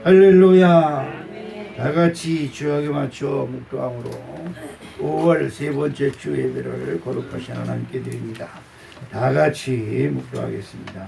할렐루야. 다 같이 주역에 맞춰 묵도함으로 5월 세 번째 주 예배를 거룩하신 하나님께 드립니다. 다 같이 묵도하겠습니다.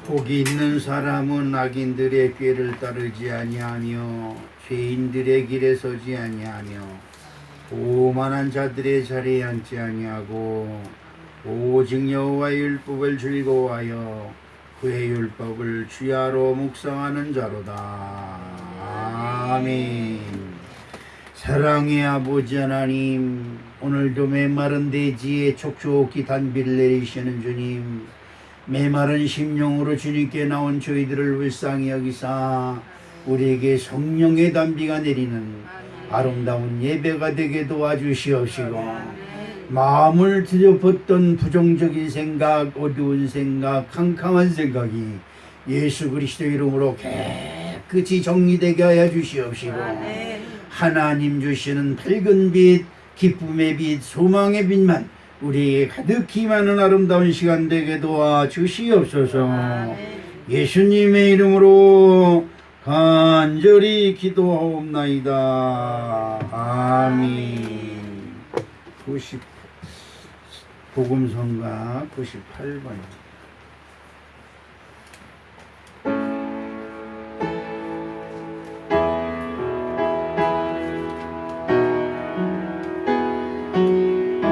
복이 있는 사람은 악인들의 꾀를 따르지 아니하며 죄인들의 길에 서지 아니하며 오만한 자들의 자리에 앉지 아니하고 오직 여호와의 율법을 즐거워하여 그의 율법을 주야로 묵상하는 자로다. 아멘. 사랑의 아버지 하나님, 오늘도 메마른 대지에 촉촉히 단비를 내리시는 주님, 메마른 심령으로 주님께 나온 저희들을 불쌍히 여기사 우리에게 성령의 단비가 내리는 아름다운 예배가 되게 도와주시옵시고, 마음을 뒤덮었던 부정적인 생각, 어두운 생각, 캄캄한 생각이 예수 그리스도 이름으로 깨끗이 정리되게 하여 주시옵시고, 하나님 주시는 밝은 빛, 기쁨의 빛, 소망의 빛만 우리에게 가득히 많은 아름다운 시간 되게 도와주시옵소서. 예수님의 이름으로 간절히 기도하옵나이다. 아멘. 복음성가 98번.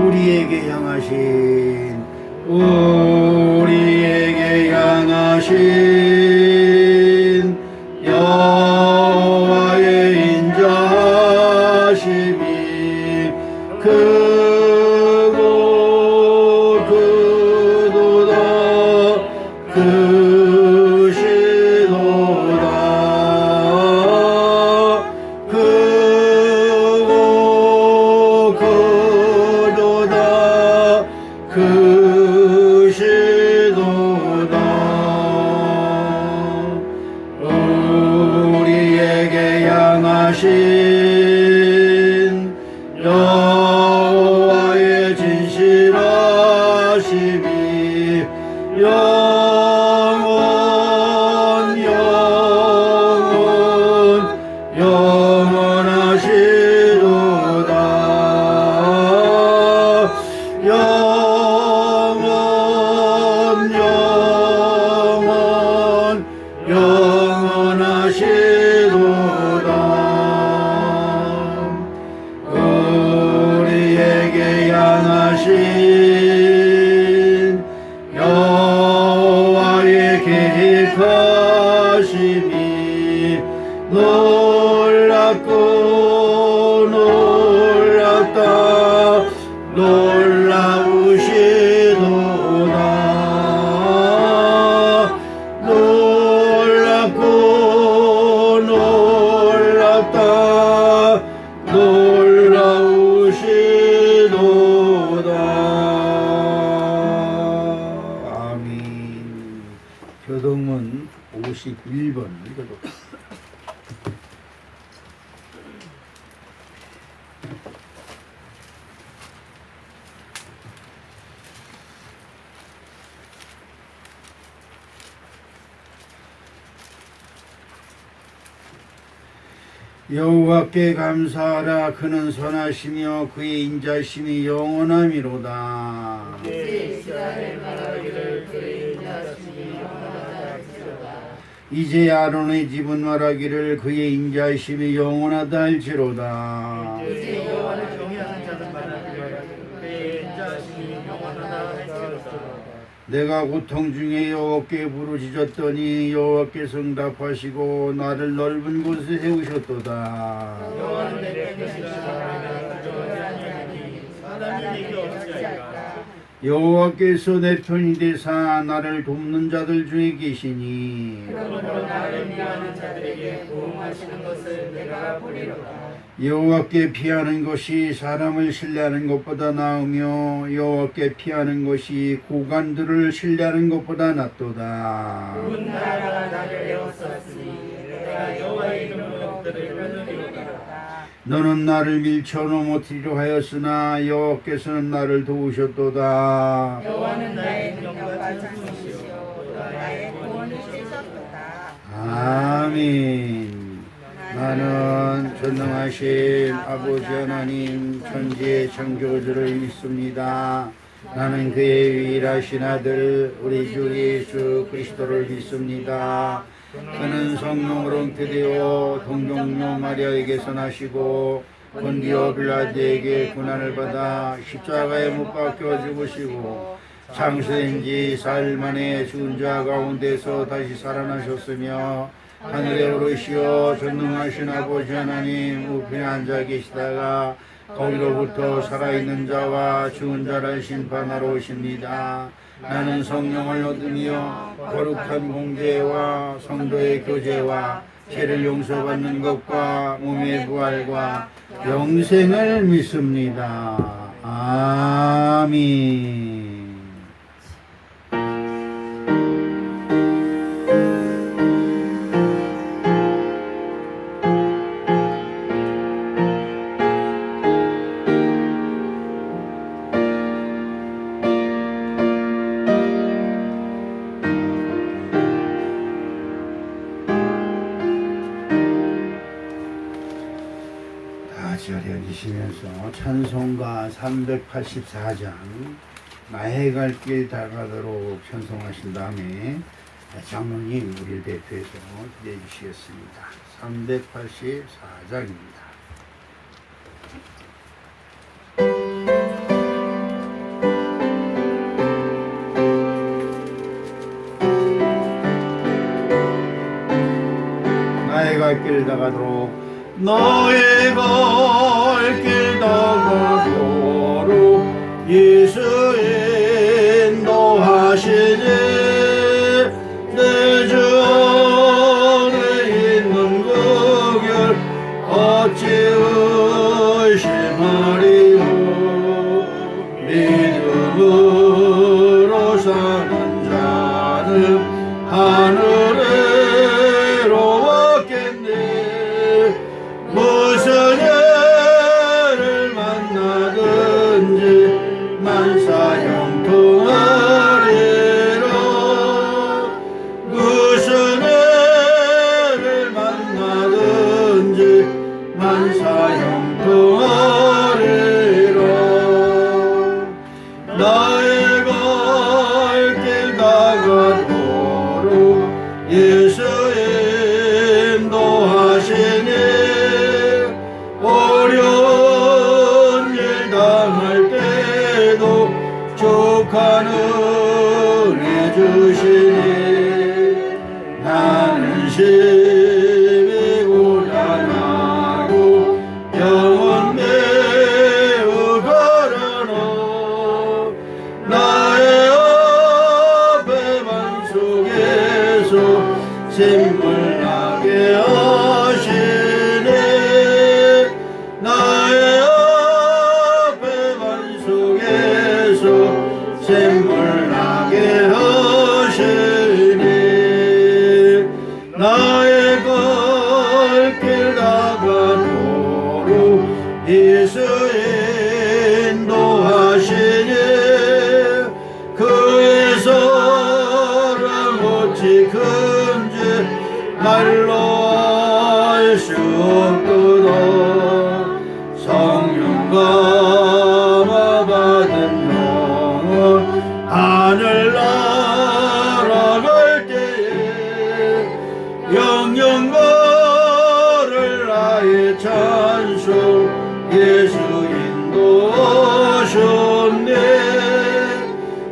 우리에게 향하신 여호와의 인자하심이 크고 크도다 크시도다 크고 크도다 크시도다. 우리에게 향하신 여호와의 진실하심이 우리에게 향하신 여호와의 계획하심이 놀랍고 놀랍다 놀라우시도다. 놀랍고 놀랍다 놀라우시도다. 아멘. 교동문 51번 읽어볼게요. 여호와께 감사하라. 그는 선하시며 그의 인자심이 영원함이로다. 이제 아론의 집은 말하기를 그의 인자심이 영원하다 할지로다. 이제 여호와를 경외하는 자는 말하기를 그의 인자심이 영원하다 할지로다. 내가 고통 중에 여호와께 부르짖었더니 여호와께서 응답하시고 나를 넓은 곳에 세우셨도다. 여호와는 내 편이시라. 내가 두려워하지 아니하니 사람이 내게 어찌하리까. 여호와께서 내 편이 되사 나를 돕는 자들 중에 계시니 그러므로 나를 미워하는 자들에게 보응하시는 것을 내가 보리로다. 여호와께 피하는 것이 사람을 신뢰하는 것보다 나으며 여호와께 피하는 것이 고관들을 신뢰하는 것보다 낫도다. 온 나라가 나를 에워쌌으니 내가 여호와의 이름으로 그들을 끊으리로다. 너는 나를 밀쳐 넘어뜨리려 하였으나 여호와께서는 나를 도우셨도다. 여호와는 나의 능력과 장수시요 또 나의 구원을 주셨도다. 아멘. 나는 전능하신 아버지 하나님 천지의 창조주를 믿습니다. 나는 그의 유일하신 아들 우리 주 예수 그리스도를 믿습니다. 그는 성령으로 잉태되어 동정녀 마리아에게서 나시고 본디오 빌라도에게 고난을 받아 십자가에 못 박혀 죽으시고 장수된 지 4일 만에 죽은 자 가운데서 다시 살아나셨으며 하늘에 오르시어 전능하신 아버지 하나님 우편에 앉아 계시다가 거기로부터 살아있는 자와 죽은 자를 심판하러 오십니다. 나는 성령을 얻으며 거룩한 공제와 성도의 교제와 죄를 용서받는 것과 몸의 부활과 영생을 믿습니다. 아멘. 자리에 앉으시면서 찬송가 384장 나의 갈 길 다가도록 찬송하신 다음에 장로님 우리를 대표해서 기대해 주시겠습니다. 384장입니다. 나의 갈 길 다가도록 너의 갈 길 다가도록 예수 인도하시니 내 전에 있는 그 길 어찌 의심하리요. 믿음으로 사는 자는 하늘에로 왔겠네. 무슨 애를 만나든지 만사 형통하리라. 무슨 애를 만나든지 만사 형통하리라. 나의 갈 길 다가도록 예수 인도하시니 어려운 일 당할 때도 족한 은혜 주시니 나는 심히 고단하고 영혼 매우 가라노. 나의 앞에만 속에서 샘물 나게 하시네. 나의 앞에만 속에서 샘물 나게 하시네. 나의 갈 길 다가도록 예수 인도하시니 그의 사랑 어찌 큰지 말로 알 수 없도다. 성령 감화 받은 영혼 하늘 날아갈 때에 예수 인도하셨네.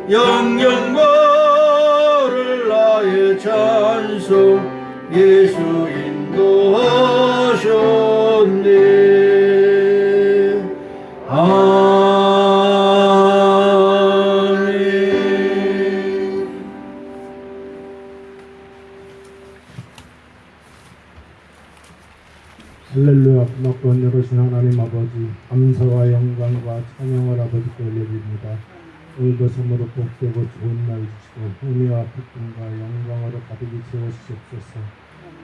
영영거를 나의 찬송 예수 인도하셨네. 아멘. 할렐루야. 고맙고 은혜로우신 하나님 아버지, 감사와 영광과 찬양을 아버지께 올려드립니다. 오늘도 선물로 복되고 좋은 날 주시고 은혜와 기쁨과 영광으로 가득히 채워주시옵소서.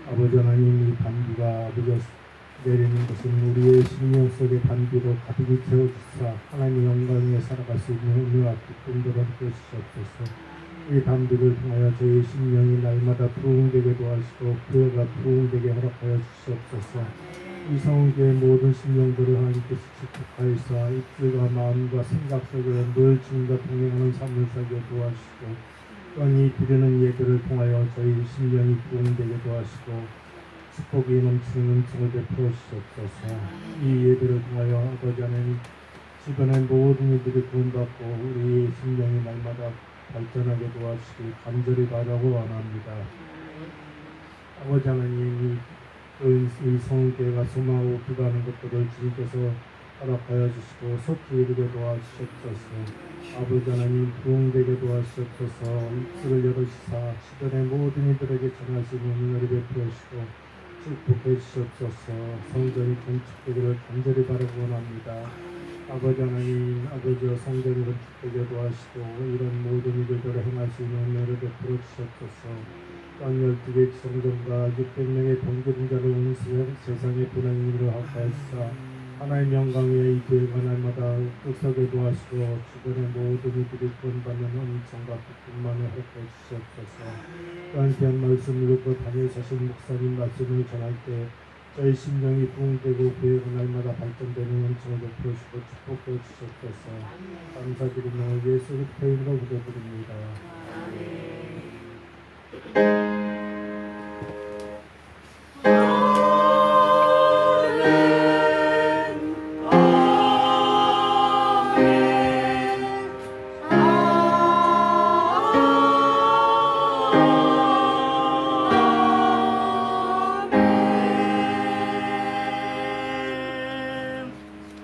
아버지 하나님, 이 단비가 아버지 내리는 것은 우리의 심령 속의 단비로 가득히 채워주사 하나님의 영광 위에 살아갈 수 있는 은혜와 기쁨들을 함께 주시옵소서. 이 단비를 통하여 저희 심령이 날마다 부흥되게 도와주시고 교회가 부흥되게 허락하여 주시옵소서. 이 성교의 모든 심령들을 하나님께서 축복하여서 입술과 마음과 생각 속에 늘 주님과 동행하는 삶을 살게 도와주시고, 또한 이 드리는 예배를 통하여 저희 심령이 부흥되게 도와주시고 축복이 넘치는 은총을 베풀어 주시옵소서. 이 예배를 통하여 아버지 하나님, 주변의 모든 이들이 구원받고 우리 심령이 날마다 발전하게 도와주시길 간절히 바라고 원합니다. 아버지 하나님, 이 성교회가 소망하고 기도하는 것들을 주님께서 허락하여 주시고 속히 이루게 도와주시옵소서. 아버지 하나님, 부흥되게 도와주시옵소서. 입술을 열어주사 주변의 모든 이들에게 전할 수 있는 은혜를 베풀어 주시고 축복해 주시옵소서. 성전이 건축되기를 간절히 바라고 원합니다. 아버지 하나님, 아버지와 성전이 건축되게 도와주시고 이런 모든 일들을 행할 수 있는 은혜를 베풀어 주시옵소서. 땅 12개 성전과 600명의 병기른 자를 온 세상에 보내는 일을 하옵소서. 하나님 영광 위에 이 교회가 날마다 뚝서게 도와주시고 주변의 모든 이들이 구원받는 은총과 기쁨만을 허락해 주시옵소서. 또한 귀한 말씀을 듣고 다니엘 사신 목사님 말씀을 전할 때 저희 심령이 부흥되고 교회가 날마다 발전되는 은총을 베풀어 주시고 축복해 주시옵소서. 감사드리며 예수 그리스도의 이름으로 기도드립니다.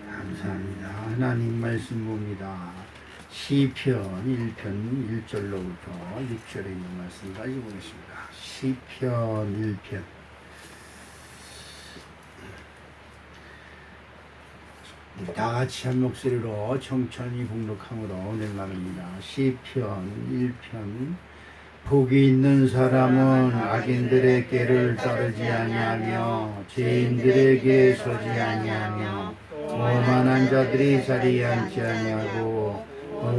감사합니다. 하나님 말씀 봅니다. 시편 1편 1절로부터 6절에 있는 말씀까지 보겠습니다. 시편 1편. 다 같이 한 목소리로 청천히 복록함으로 낼말입니다. 시편 1편. 복이 있는 사람은 악인들의 꾀를 따르지 아니하며 죄인들에게 서지 아니하며 오만한 자들이 자리에 앉지 아니하고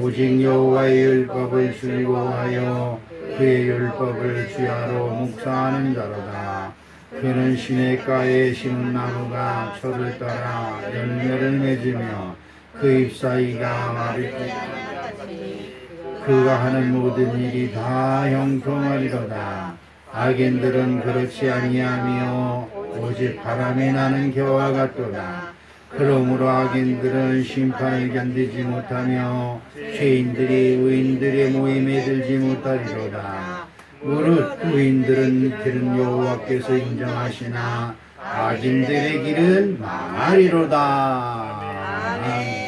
오직 여호와의 율법을 즐거워하여 그의 율법을 주야로 묵상하는 자로다. 그는 시냇가에 심은 나무가 철을 따라 열매를 맺으며 그 잎사귀가 마르지 그가 하는 모든 일이 다 형통하리로다. 악인들은 그렇지 아니하며 오직 바람이 나는 겨와 같도다. 그러므로 악인들은 심판을 견디지 못하며 죄인들이 의인들의 모임에 들지 못하리로다. 무릇 의인들은 길은 여호와께서 인정하시나 악인들의 길은 망하리로다. 아멘.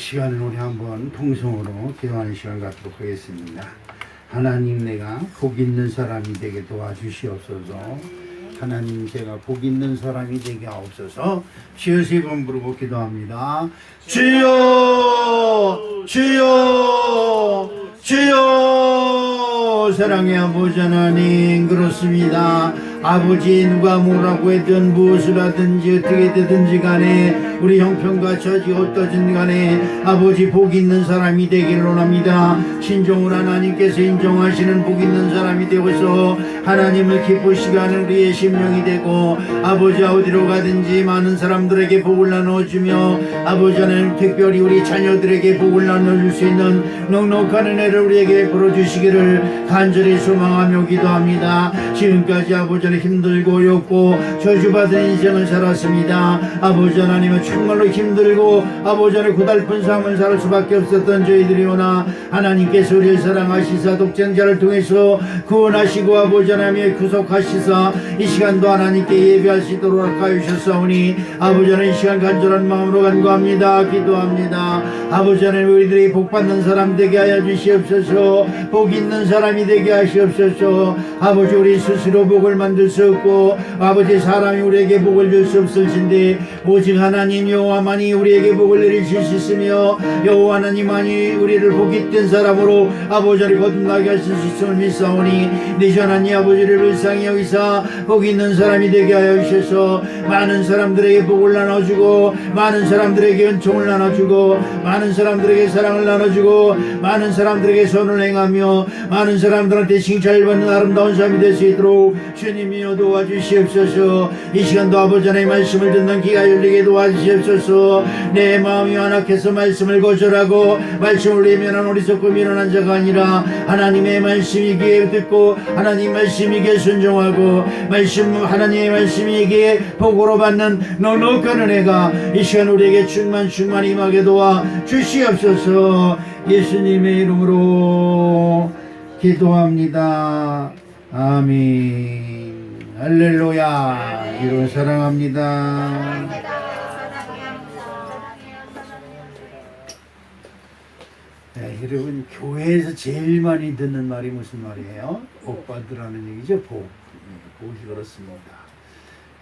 시간을 우리 한번 통성으로 기도하는 시간 갖도록 하겠습니다. 하나님, 내가 복 있는 사람이 되게 도와주시옵소서. 하나님, 제가 복 있는 사람이 되게 하옵소서. 주여 세 번 부르고 기도합니다. 주여, 주여, 주여. 사랑의 아버지 하나님, 그렇습니다. 아버지, 누가 뭐라고 했든 무엇을 하든지 어떻게 되든지 간에 우리 형편과 처지 어떠든 간에 아버지, 복 있는 사람이 되기를 원합니다. 신종을 하나님께서 인정하시는 복 있는 사람이 되어서 하나님을 기쁘시게 하는 우리의 심령이 되고, 아버지, 어디로 가든지 많은 사람들에게 복을 나눠주며 아버지 하나님, 특별히 우리 자녀들에게 복을 나눠줄 수 있는 넉넉한 은혜를 우리에게 풀어주시기를 간절히 소망하며 기도합니다. 지금까지 아버지 하나님, 힘들고 어렵고 저주받은 인생을 살았습니다. 아버지 하나님은 정말로 힘들고 아버지 하나님, 고달픈 삶을 살 수밖에 없었던 저희들이오나 하나님께서 우리를 사랑하시사 독생자를 통해서 구원하시고 아버지 하나님의 구속하시사 이 시간도 하나님께 예배할 수 있도록 하여 주셨사오니 아버지 하나님, 이 시간 간절한 마음으로 간구합니다. 기도합니다. 아버지 하나님, 우리들이 복받는 사람 되게 하여 주시옵소서. 복 있는 사람이 되게 하시옵소서. 아버지, 우리 스스로 복을 만들 수 없고 아버지, 사람이 우리에게 복을 줄 수 없을진데 오직 하나님 여호와만이 우리에게 복을 내리실 수 있으며 여호와 하나님만이 우리를 복 있던 사람으로 아버지 하나님 거듭나게 하실 수 있음을 믿사오니 네 하나님 아버지를 불쌍히 여기사 복 있는 사람이 되게 하여 주셔서 많은 사람들에게 복을 나눠주고 많은 사람들에게 은총을 나눠주고 많은 사람들에게 사랑을 나눠주고 많은 사람들에게 선을 행하며 많은 사람들한테 칭찬을 받는 아름다운 삶이 될 수 있도록 주님이여 도와주시옵소서. 이 시간도 아버지 하나님의 말씀을 듣는 귀가 열리게 도와주시옵소서. 내 마음이 완악해서 말씀을 거절하고 말씀을 외면한 어리석고 미련한 자가 아니라 하나님의 말씀이 귀에 듣고 하나님 말씀이 귀에 순종하고 하나님의 말씀이 귀에 복으로 받는 넉넉한 은혜가 이 시간 우리에게 충만히 임하게 도와 주시옵소서. 예수님의 이름으로 기도합니다. 아멘. 할렐루야. 이로 사랑합니다. 네, 여러분, 교회에서 제일 많이 듣는 말이 무슨 말이에요? 복 받으라는 얘기죠. 복이 그렇습니다.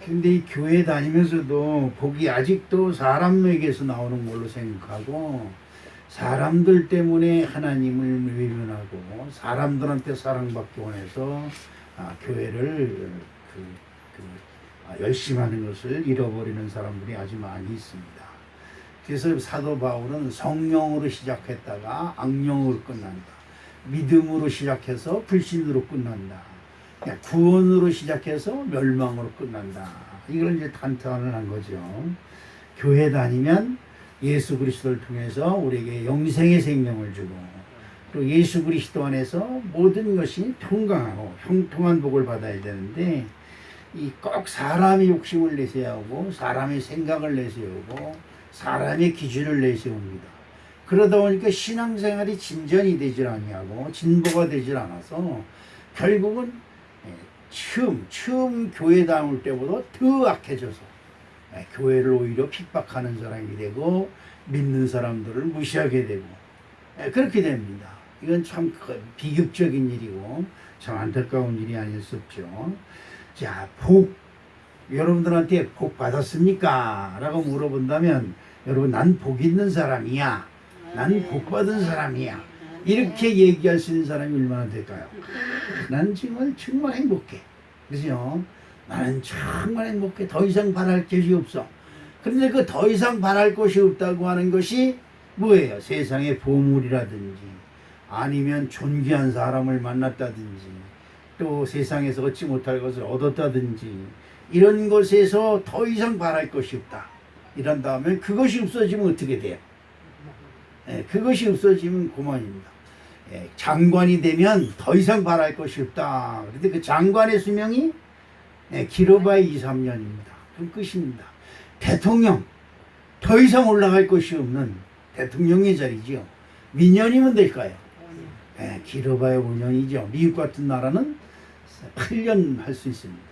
근데 이 교회 다니면서도 복이 아직도 사람에게서 나오는 걸로 생각하고 사람들 때문에 하나님을 외면하고 사람들한테 사랑받기 원해서 교회를 열심히 하는 것을 잃어버리는 사람들이 아주 많이 있습니다. 그래서 사도 바울은 성령으로 시작했다가 악령으로 끝난다. 믿음으로 시작해서 불신으로 끝난다. 구원으로 시작해서 멸망으로 끝난다. 이걸 이제 탄탄을 한 거죠. 교회 다니면 예수 그리스도를 통해서 우리에게 영생의 생명을 주고 또 예수 그리스도 안에서 모든 것이 평강하고 형통한 복을 받아야 되는데 이 꼭 사람의 욕심을 내세우고 사람의 생각을 내세우고 사람의 기준을 내세웁니다. 그러다 보니까 신앙생활이 진전이 되질 아니하고 진보가 되질 않아서 결국은 처음 교회 다닐 때보다 더 악해져서 교회를 오히려 핍박하는 사람이 되고 믿는 사람들을 무시하게 되고 그렇게 됩니다. 이건 참 비극적인 일이고 참 안타까운 일이 아닐 수 없죠. 자, 여러분들한테 복 받았습니까? 라고 물어본다면 여러분, 난 복 있는 사람이야. 난 복 받은 사람이야. 이렇게 얘기할 수 있는 사람이 얼마나 될까요? 난 정말 행복해. 그죠? 나는 정말 행복해. 더 이상 바랄 것이 없어. 그런데 그 더 이상 바랄 것이 없다고 하는 것이 뭐예요? 세상의 보물이라든지 아니면 존귀한 사람을 만났다든지 또 세상에서 얻지 못할 것을 얻었다든지 이런 것에서 더 이상 바랄 것이 없다. 이런 다음에 그것이 없어지면 어떻게 돼요? 그것이 없어지면 고만입니다. 장관이 되면 더 이상 바랄 것이 없다. 그런데 그 장관의 수명이 길어봐야 2, 3년입니다. 그럼 끝입니다. 대통령, 더 이상 올라갈 것이 없는 대통령의 자리죠. 몇 년이면 될까요? 길어봐야 5년이죠. 미국 같은 나라는 8년 할 수 있습니다.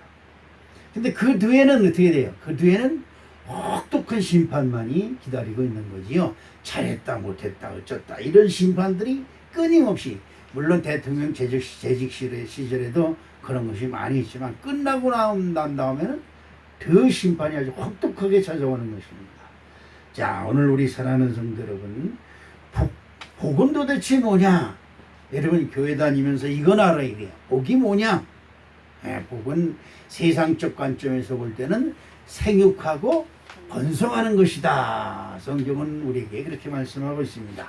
근데 그 뒤에는 어떻게 돼요? 그 뒤에는 혹독한 심판만이 기다리고 있는 거지요. 잘했다 못했다 어쩌다 이런 심판들이 끊임없이, 물론 대통령 재직 시절에도 그런 것이 많이 있지만 끝나고 난 다음에는 더 심판이 아주 혹독하게 찾아오는 것입니다. 자, 오늘 우리 사랑하는 성도 여러분, 복은 도대체 뭐냐? 여러분 교회 다니면서 이건 알아야 돼요. 복이 뭐냐? 복은 세상적 관점에서 볼 때는 생육하고 번성하는 것이다. 성경은 우리에게 그렇게 말씀하고 있습니다.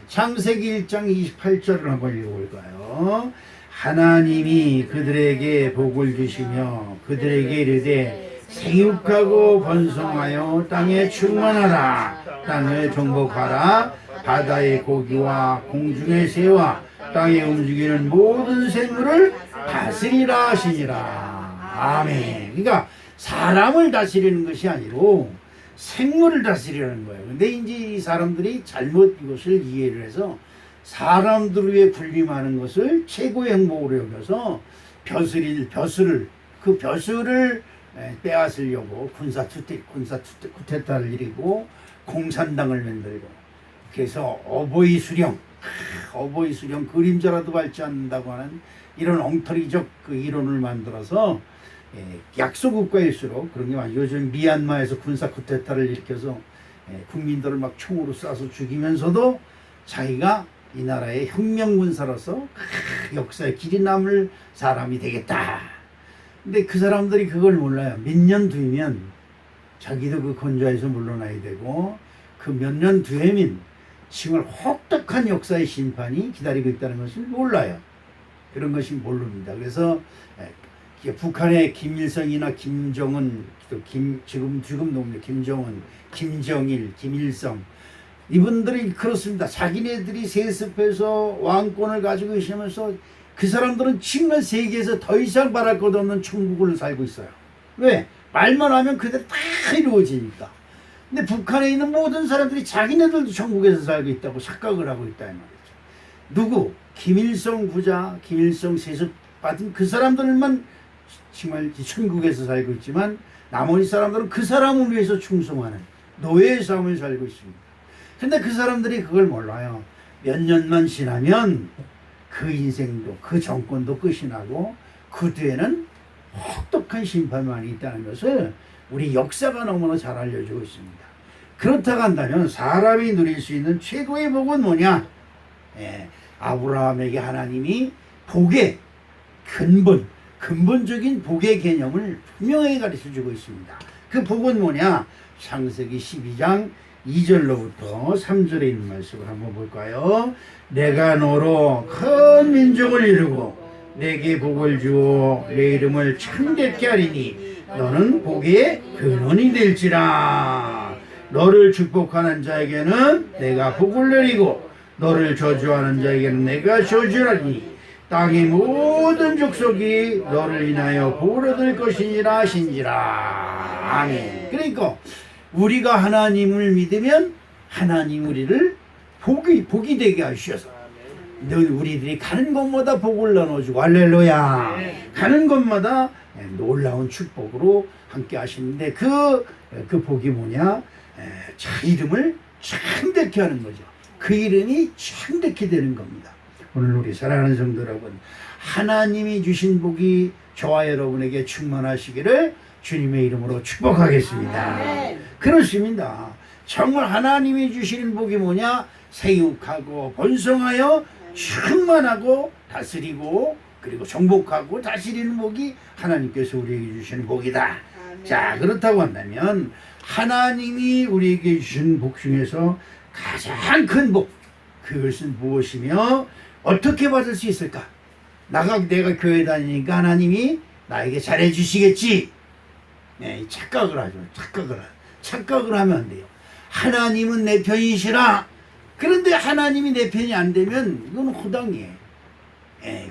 창세기 1장 28절을 한번 읽어볼까요? 하나님이 그들에게 복을 주시며 그들에게 이르되 생육하고 번성하여 땅에 충만하라. 땅을 정복하라. 바다의 고기와 공중의 새와 땅에 움직이는 모든 생물을 다스리라 하시니라. 아멘. 그러니까 사람을 다스리는 것이 아니고 생물을 다스리라는 거예요. 근데 이제 이 사람들이 잘못 이것을 이해를 해서 사람들 위해 군림하는 것을 최고의 행복으로 여겨서 벼슬을 빼앗으려고 쿠데타를 일으키고 공산당을 만들고, 그래서 어버이 수령 그림자라도 밟지 않는다고 하는 이런 엉터리적 그 이론을 만들어서 약소국가일수록 그런 게 많아요. 요즘 미얀마에서 군사 쿠데타를 일으켜서 국민들을 막 총으로 쏴서 죽이면서도 자기가 이 나라의 혁명군사로서 역사에 길이 남을 사람이 되겠다. 근데 그 사람들이 그걸 몰라요. 몇 년 뒤면 자기도 그 권좌에서 물러나야 되고, 그 몇 년 뒤에면 정말 혹독한 역사의 심판이 기다리고 있다는 것을 몰라요. 그런 것이 모릅니다. 그래서 북한의 김일성이나 김정은, 또 지금 놈들 김정은, 김정일, 김일성, 이분들이 그렇습니다. 자기네들이 세습해서 왕권을 가지고 계시면서 그 사람들은 정말 세계에서 더 이상 바랄 것 없는 천국을 살고 있어요. 왜? 말만 하면 그대로 다 이루어지니까. 근데 북한에 있는 모든 사람들이 자기네들도 천국에서 살고 있다고 착각을 하고 있다 이 말이죠. 누구? 김일성 부자, 김일성 세습 받은 그 사람들만 정말 천국에서 살고 있지만 나머지 사람들은 그 사람을 위해서 충성하는 노예의 삶을 살고 있습니다. 근데 그 사람들이 그걸 몰라요. 몇 년만 지나면 그 인생도 그 정권도 끝이 나고 그 뒤에는 혹독한 심판만이 있다는 것을 우리 역사가 너무나 잘 알려주고 있습니다. 그렇다고 한다면 사람이 누릴 수 있는 최고의 복은 뭐냐? 아브라함에게 하나님이 복의 근본적인 복의 개념을 분명하게 가르쳐주고 있습니다. 그 복은 뭐냐? 창세기 12장 2절로부터 3절에 있는 말씀을 한번 볼까요? 내가 너로 큰 민족을 이루고 내게 복을 주어 내 이름을 참되게 하리니 너는 복의 근원이 될지라. 너를 축복하는 자에게는 내가 복을 내리고 너를 저주하는 자에게는 내가 저주하리니 땅의 모든 족속이 너를 인하여 복을 얻을 것이니라 하신지라. 아멘. 그러니까 우리가 하나님을 믿으면 하나님 우리를 복이 되게 하셔서 우리들이 가는 곳마다 복을 나눠주고, 할렐루야. 가는 곳마다 놀라운 축복으로 함께 하시는데 그 복이 뭐냐? 자 이름을 참되게 하는 거죠. 그 이름이 참되게 되는 겁니다. 오늘 우리 사랑하는 성도 여러분, 하나님이 주신 복이 저와 여러분에게 충만하시기를 주님의 이름으로 축복하겠습니다. 그렇습니다. 정말 하나님이 주시는 복이 뭐냐? 생육하고 번성하여 충만하고 다스리고 그리고 정복하고 다스리는 복이 하나님께서 우리에게 주시는 복이다. 자, 그렇다고 한다면 하나님이 우리에게 주신 복 중에서 가장 큰 복, 그것은 무엇이며 어떻게 받을 수 있을까? 내가 교회 다니니까 하나님이 나에게 잘해 주시겠지. 착각을 하죠. 착각을 하면 안 돼요. 하나님은 내 편이시라. 그런데 하나님이 내 편이 안 되면 이건 허당이에요.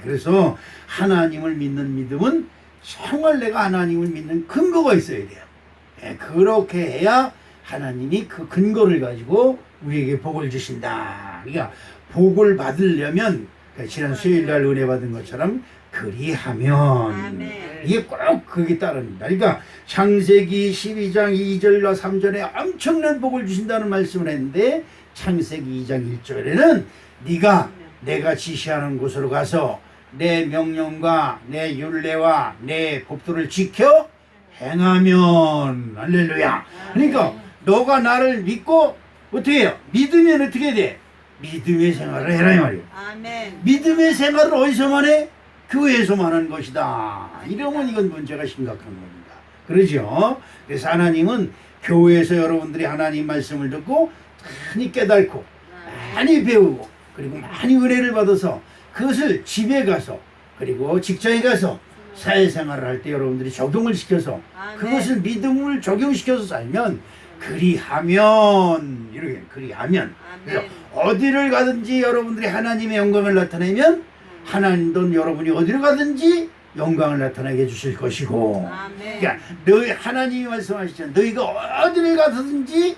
그래서 하나님을 믿는 믿음은 정말 내가 하나님을 믿는 근거가 있어야 돼요. 그렇게 해야 하나님이 그 근거를 가지고 우리에게 복을 주신다. 그러니까 복을 받으려면 지난 수요일날 은혜 받은 것처럼 그리하면 이게 꼭 그게 따릅니다. 그러니까 창세기 12장 2절과 3절에 엄청난 복을 주신다는 말씀을 했는데 창세기 2장 1절에는 네가 내가 지시하는 곳으로 가서 내 명령과 내 율례와 내 법도를 지켜 행하면 할렐루야. 그러니까 너가 나를 믿고 어떻게 해요? 믿으면 어떻게 돼? 믿음의 생활을 해라 이 말이에요. 아멘. 믿음의 생활을 어디서만 해? 교회에서만 하는 것이다. 이러면 이건 문제가 심각한 겁니다. 그러죠? 그래서 하나님은 교회에서 여러분들이 하나님 말씀을 듣고 많이 깨닫고 많이 배우고 그리고 많이 은혜를 받아서 그것을 집에 가서 그리고 직장에 가서 사회생활을 할 때 여러분들이 적용을 시켜서 아멘. 그것을 믿음을 적용시켜서 살면 그리하면 이렇게 그리하면 그래서 아멘. 어디를 가든지 여러분들이 하나님의 영광을 나타내면 하나님도 여러분이 어디를 가든지 영광을 나타나게 해주실 것이고 아멘. 그러니까 너희 하나님이 말씀하시잖아요. 너희가 어디를 가든지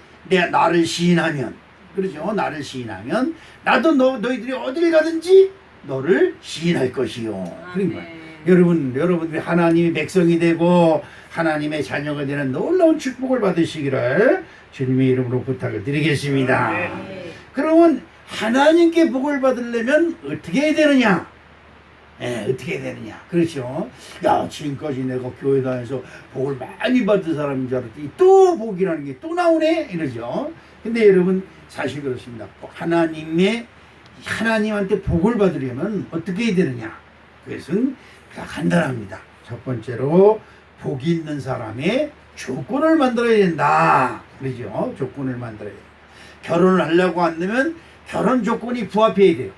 나를 시인하면 그렇죠. 나를 시인하면 나도 너희들이 어디를 가든지 너를 시인할 것이요. 그러니까 여러분들이 하나님의 백성이 되고 하나님의 자녀가 되는 놀라운 축복을 받으시기를 주님의 이름으로 부탁을 드리겠습니다. 그러면 하나님께 복을 받으려면 어떻게 해야 되느냐? 어떻게 해야 되느냐? 그렇죠. 야, 지금까지 내가 교회 다녀서 복을 많이 받은 사람인 줄 알았더니 또 복이라는 게 또 나오네? 이러죠. 근데 여러분, 사실 그렇습니다. 하나님한테 복을 받으려면 어떻게 해야 되느냐? 그것은 간단합니다. 첫 번째로, 복이 있는 사람의 조건을 만들어야 된다. 그러죠. 조건을 만들어야 돼요. 결혼을 하려고 한다면 결혼 조건이 부합해야 돼요.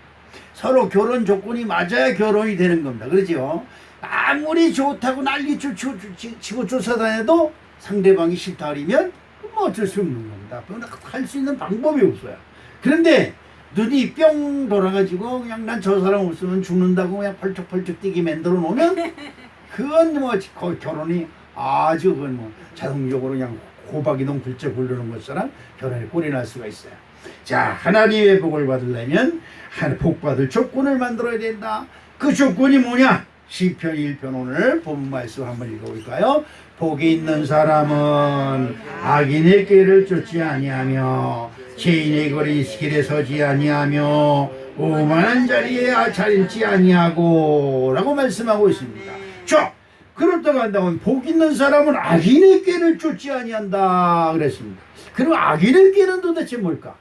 서로 결혼 조건이 맞아야 결혼이 되는 겁니다. 그렇죠? 아무리 좋다고 난리 치고 쫓아다녀도 상대방이 싫다 그러면 뭐 어쩔 수 없는 겁니다. 할 수 있는 방법이 없어요. 그런데 눈이 뿅 돌아가지고 그냥 난 저 사람 없으면 죽는다고 그냥 펄쩍펄쩍 뛰게 만들어 놓으면 그건 뭐 결혼이 아주 그건 뭐 자동적으로 그냥 호박이동 굴쩍 굴르는 것처럼 결혼에 꼴이 날 수가 있어요. 자, 하나님의 복을 받으려면 복 받을 조건을 만들어야 된다. 그 조건이 뭐냐? 시편 1편 오늘 본문 말씀 한번 읽어볼까요? 복이 있는 사람은 악인의 길을 쫓지 아니하며 죄인의 길에 서지 아니하며 오만한 자리에 앉지 아니하고 라고 말씀하고 있습니다. 자, 그렇다고 한다면 복 있는 사람은 악인의 길을 쫓지 아니한다 그랬습니다. 그럼 악인의 길은 도대체 뭘까?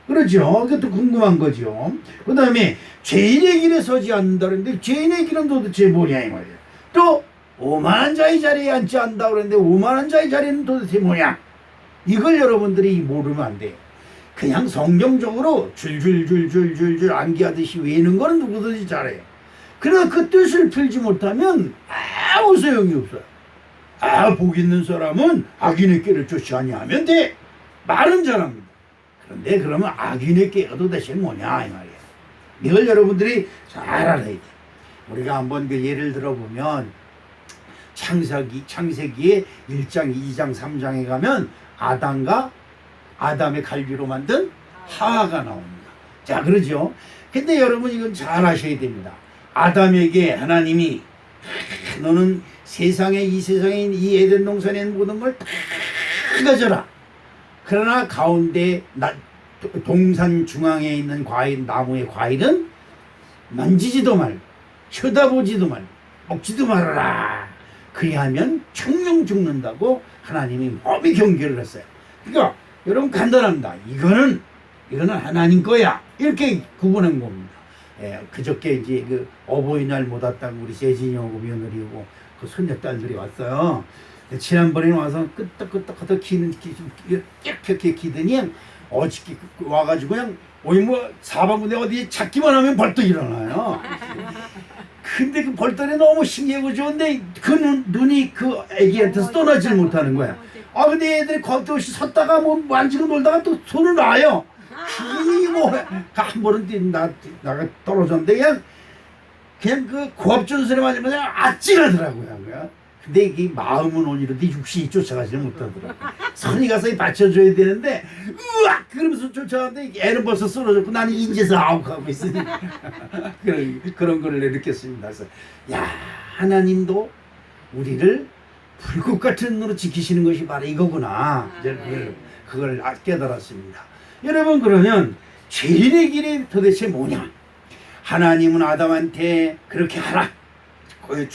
그렇죠. 그것도 궁금한 거죠. 그 다음에 죄인의 길에 서지 않는다는데 죄인의 길은 도대체 뭐냐 이 말이에요. 또 오만한 자의 자리에 앉지 않는다 그랬는데 오만한 자의 자리는 도대체 뭐냐? 이걸 여러분들이 모르면 안 돼요. 그냥 성경적으로 줄줄줄줄줄줄 암기하듯이 외우는 거는 누구든지 잘해요. 그러나 그 뜻을 풀지 못하면 아무 소용이 없어요. 복 있는 사람은 악인의 길을 쫓지 아니하면 돼. 말은 잘합니다. 그런데 그러면 악인의 길이 도대체 뭐냐 이 말이에요. 이걸 여러분들이 잘 알아야 돼. 우리가 한번 그 예를 들어보면 창세기의 1장, 2장, 3장에 가면 아담의 갈비로 만든 하와가 나옵니다. 자, 그러죠. 근데 여러분 이건 잘 아셔야 됩니다. 아담에게 하나님이 너는 이 세상에 이 에덴 동산에 있는 모든 걸 다 가져라. 그러나 가운데 동산 중앙에 있는 나무의 과일은 만지지도 말고 쳐다보지도 말고 먹지도 말아라. 그리하면 청명 죽는다고 하나님이 엄히 경계를 했어요. 그러니까 여러분 간단합니다. 이거는 하나님 거야. 이렇게 구분한 겁니다. 그저께 이제 그 어버이날 못 왔다고 우리 세진이하고 며느리하고 그 손녀딸들이 왔어요. 지난번에는 와서 끄떡끄떡 빽빽하게 기더니 어저께 와가지고 그냥 뭐 사방군데 어디 찾기만 하면 벌떡 일어나요. 근데 그 벌떡이 너무 신기하고 좋은데 그 눈이 그 애기한테서 떠나질 못하는 거야. 근데 애들이 겁도 없이 섰다가 뭐 만지고 놀다가 또 손을 놔요. 한 번은 나가 떨어졌는데 그냥 그 고압전 소리 맞으면 그냥 아찔하더라고요. 근데 이게 마음은 오히려도 육신이 쫓아가지를 못하더라고요. 손이 가서 받쳐줘야 되는데 으악 그러면서 쫓아가는데 애는 벌써 쓰러졌고 나는 인제서 아욱하고 있으니까 그런 거를 느꼈습니다. 그래서 야, 하나님도 우리를 불꽃 같은 눈으로 지키시는 것이 바로 이거구나. 이제 그걸 깨달았습니다. 여러분, 그러면 죄인의 길이 도대체 뭐냐? 하나님은 아담한테 그렇게 하라. 그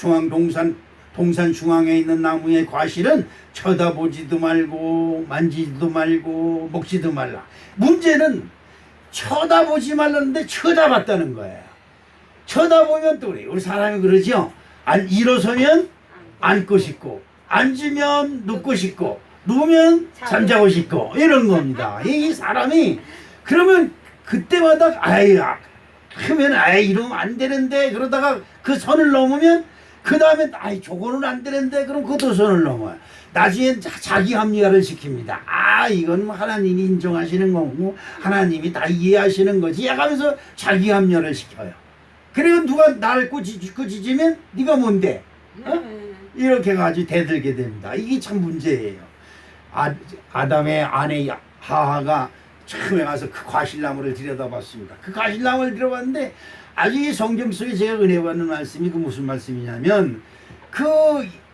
동산 중앙에 있는 나무의 과실은 쳐다보지도 말고 만지지도 말고 먹지도 말라. 문제는 쳐다보지 말라는데 쳐다봤다는 거예요. 쳐다보면 또 그래요. 우리 사람이 그러죠. 일어서면 앉고 싶고, 앉으면 눕고 싶고, 누우면 잠자고 싶고, 이런 겁니다. 이 사람이 그러면 그때마다 하면 이러면 안 되는데, 그러다가 그 선을 넘으면 그 다음에 저거는 안 되는데, 그럼 그것도 선을 넘어요. 나중엔 자기 합리화를 시킵니다. 이건 하나님이 인정하시는 거고 하나님이 다 이해하시는 거지 하면서 자기 합리화를 시켜요. 그리고 누가 나를 꾸짖으면 네가 뭔데? 이렇게 가지고 대들게 됩니다. 이게 참 문제예요. 아담의 아내 하하가 처음에 가서 그 과실나무를 들여다봤습니다. 그 과실나무를 들여봤는데 아주 이 성경 속에 제가 은혜 받는 말씀이 그 무슨 말씀이냐면, 그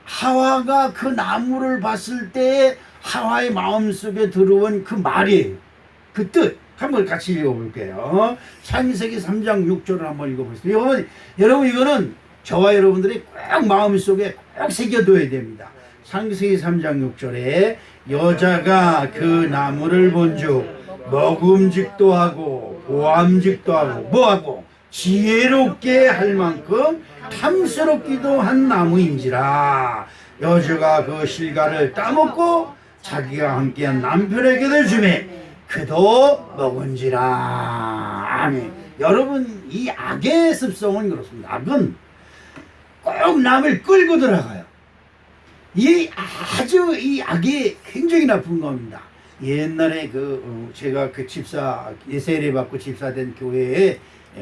하와가 그 나무를 봤을 때 하와의 마음속에 들어온 그 말이에요. 그 뜻 한번 같이 읽어볼게요. 창세기 3장 6절을 한번 읽어보겠습니다. 여러분 이거는 저와 여러분들이 꼭 마음속에 꼭 새겨둬야 됩니다. 창세기 3장 6절에 여자가 그 나무를 본즉 먹음직도 하고 보암직도 하고 뭐하고 지혜롭게 할 만큼 탐스럽기도 한 나무인지라. 여자가 그 실과를 따먹고 자기가 함께한 남편에게도 주매 그도 먹은지라. 아멘. 여러분, 이 악의 습성은 그렇습니다. 악은 꼭 남을 끌고 들어가요. 이 악이 굉장히 나쁜 겁니다. 옛날에 제가 세례 받고 집사된 교회에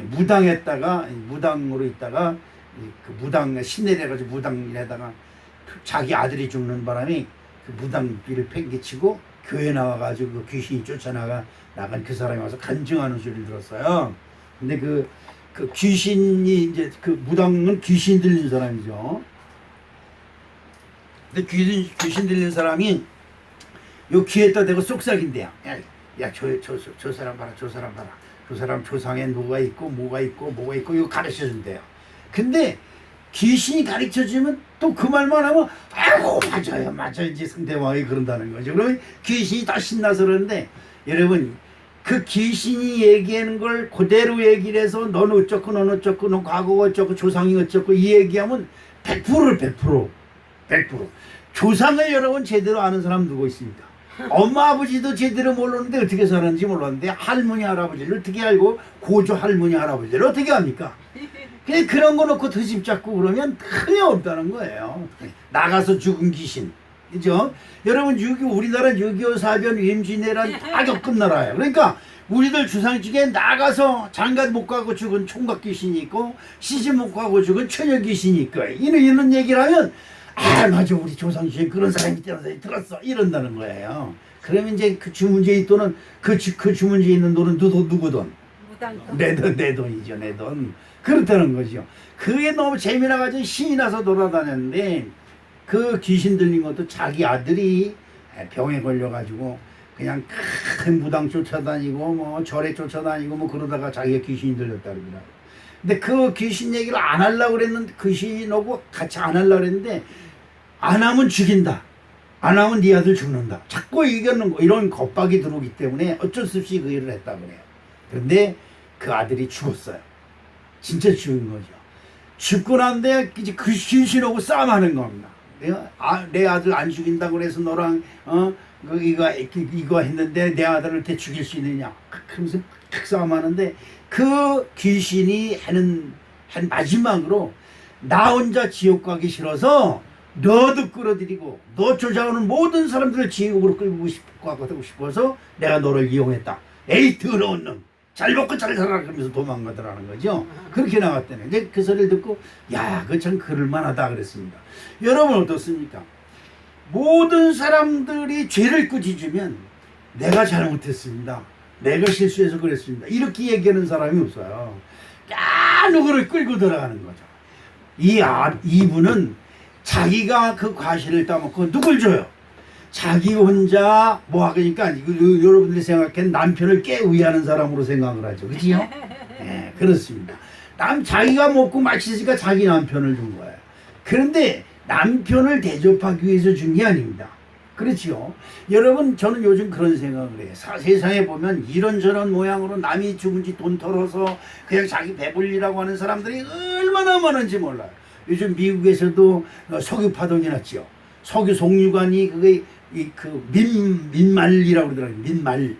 무당으로 있다가 그 무당 신내려가지고 무당에다가 자기 아들이 죽는 바람에 그 무당비를 팽개치고 교회 나와가지고 그 귀신이 쫓아나간 그 사람이 와서 간증하는 소리를 들었어요. 근데 그 귀신이 이제 그 무당은 귀신 들린 사람이죠. 근데 귀신 들린 사람이 요 귀에다 대고 쏙삭인대요. 저 사람 봐라, 저 사람 봐라. 그 사람 조상에 뭐가 있고 이거 가르쳐 준대요. 근데 귀신이 가르쳐 주면 또 그 말만 하면 맞아요 이제 상대방이 그런다는 거죠. 그러면 귀신이 다 신나서 그러는데, 여러분 그 귀신이 얘기하는 걸 그대로 얘기를 해서 넌 어쩌고 넌 과거가 어쩌고 조상이 어쩌고 이 얘기하면 100% 조상을 여러분 제대로 아는 사람 누구 있습니까? 엄마 아버지도 제대로 모르는데 어떻게 살았는지 몰랐는데 할머니 할아버지를 어떻게 알고 고조 할머니 할아버지를 어떻게 합니까? 그냥 그런 거 놓고 트집 잡고 그러면 큰일 없다는 거예요. 나가서 죽은 귀신, 그죠? 여러분 우리나라 6.25 사변 임진왜란 다 겪은 나라예요. 그러니까 우리들 주상 중에 나가서 장가 못 가고 죽은 총각 귀신이 있고 시집 못 가고 죽은 처녀 귀신이 있고 이런 얘기를 하면 맞아 우리 조상 중에 그런 사람이 들었어 이런다는 거예요. 그러면 이제 그 주문제의 돈은 그 주문제에 있는 돈은 누구돈? 내 돈이죠. 내 돈. 그렇다는 거죠. 그게 너무 재미나가지고 신이 나서 돌아다녔는데, 그 귀신 들린 것도 자기 아들이 병에 걸려가지고 그냥 큰 무당 쫓아다니고 뭐 절에 쫓아다니고 뭐 그러다가 자기가 귀신이 들렸다 그럽니다. 근데 그 귀신 얘기를 안 하려고 그랬는데, 귀신하고 같이 안 하려고 그랬는데, 안 하면 죽인다, 안 하면 네 아들 죽는다, 자꾸 이겨는 거, 이런 겁박이 들어오기 때문에 어쩔 수 없이 그 일을 했다고 그래요. 그런데 그 아들이 죽었어요. 진짜 죽은 거죠. 죽고 난데 이제 그 귀신하고 싸움하는 겁니다. 내 아들 안 죽인다고 그래서 너랑 이거 했는데 내 아들을 어떻게 죽일 수 있느냐, 그러면서 탁 싸움하는데, 그 귀신이 한 마지막으로 나 혼자 지옥 가기 싫어서 너도 끌어들이고 너 쫓아오는 모든 사람들을 지옥으로 끌고 가고 싶어서 내가 너를 이용했다. 에이 더러운 놈, 잘 먹고 잘 살아, 그러면서 도망가더라는 거죠. 그렇게 나왔다네. 이제 그 소리를 듣고 그 참 그럴만하다 그랬습니다. 여러분 어떻습니까? 모든 사람들이 죄를 꾸짖으면 내가 잘못했습니다, 내가 실수해서 그랬습니다, 이렇게 얘기하는 사람이 없어요. 누구를 끌고 들어가는 거죠. 이분은 자기가 그 과실을 따먹고 누굴 줘요? 자기 혼자 뭐 하니까 여러분들이 생각하는 남편을 깨우위하는 사람으로 생각을 하죠. 그치요? 예, 그렇습니다. 자기가 먹고 마시니까 자기 남편을 준 거예요. 그런데 남편을 대접하기 위해서 준 게 아닙니다. 그렇지요. 여러분, 저는 요즘 그런 생각을 해요. 세상에 보면 이런저런 모양으로 남이 죽은 지 돈 털어서 그냥 자기 배불리라고 하는 사람들이 얼마나 많은지 몰라요. 요즘 미국에서도 석유 파동이 났지요. 석유 송유관이 그게 민말이라고 그러더라고요. 민말.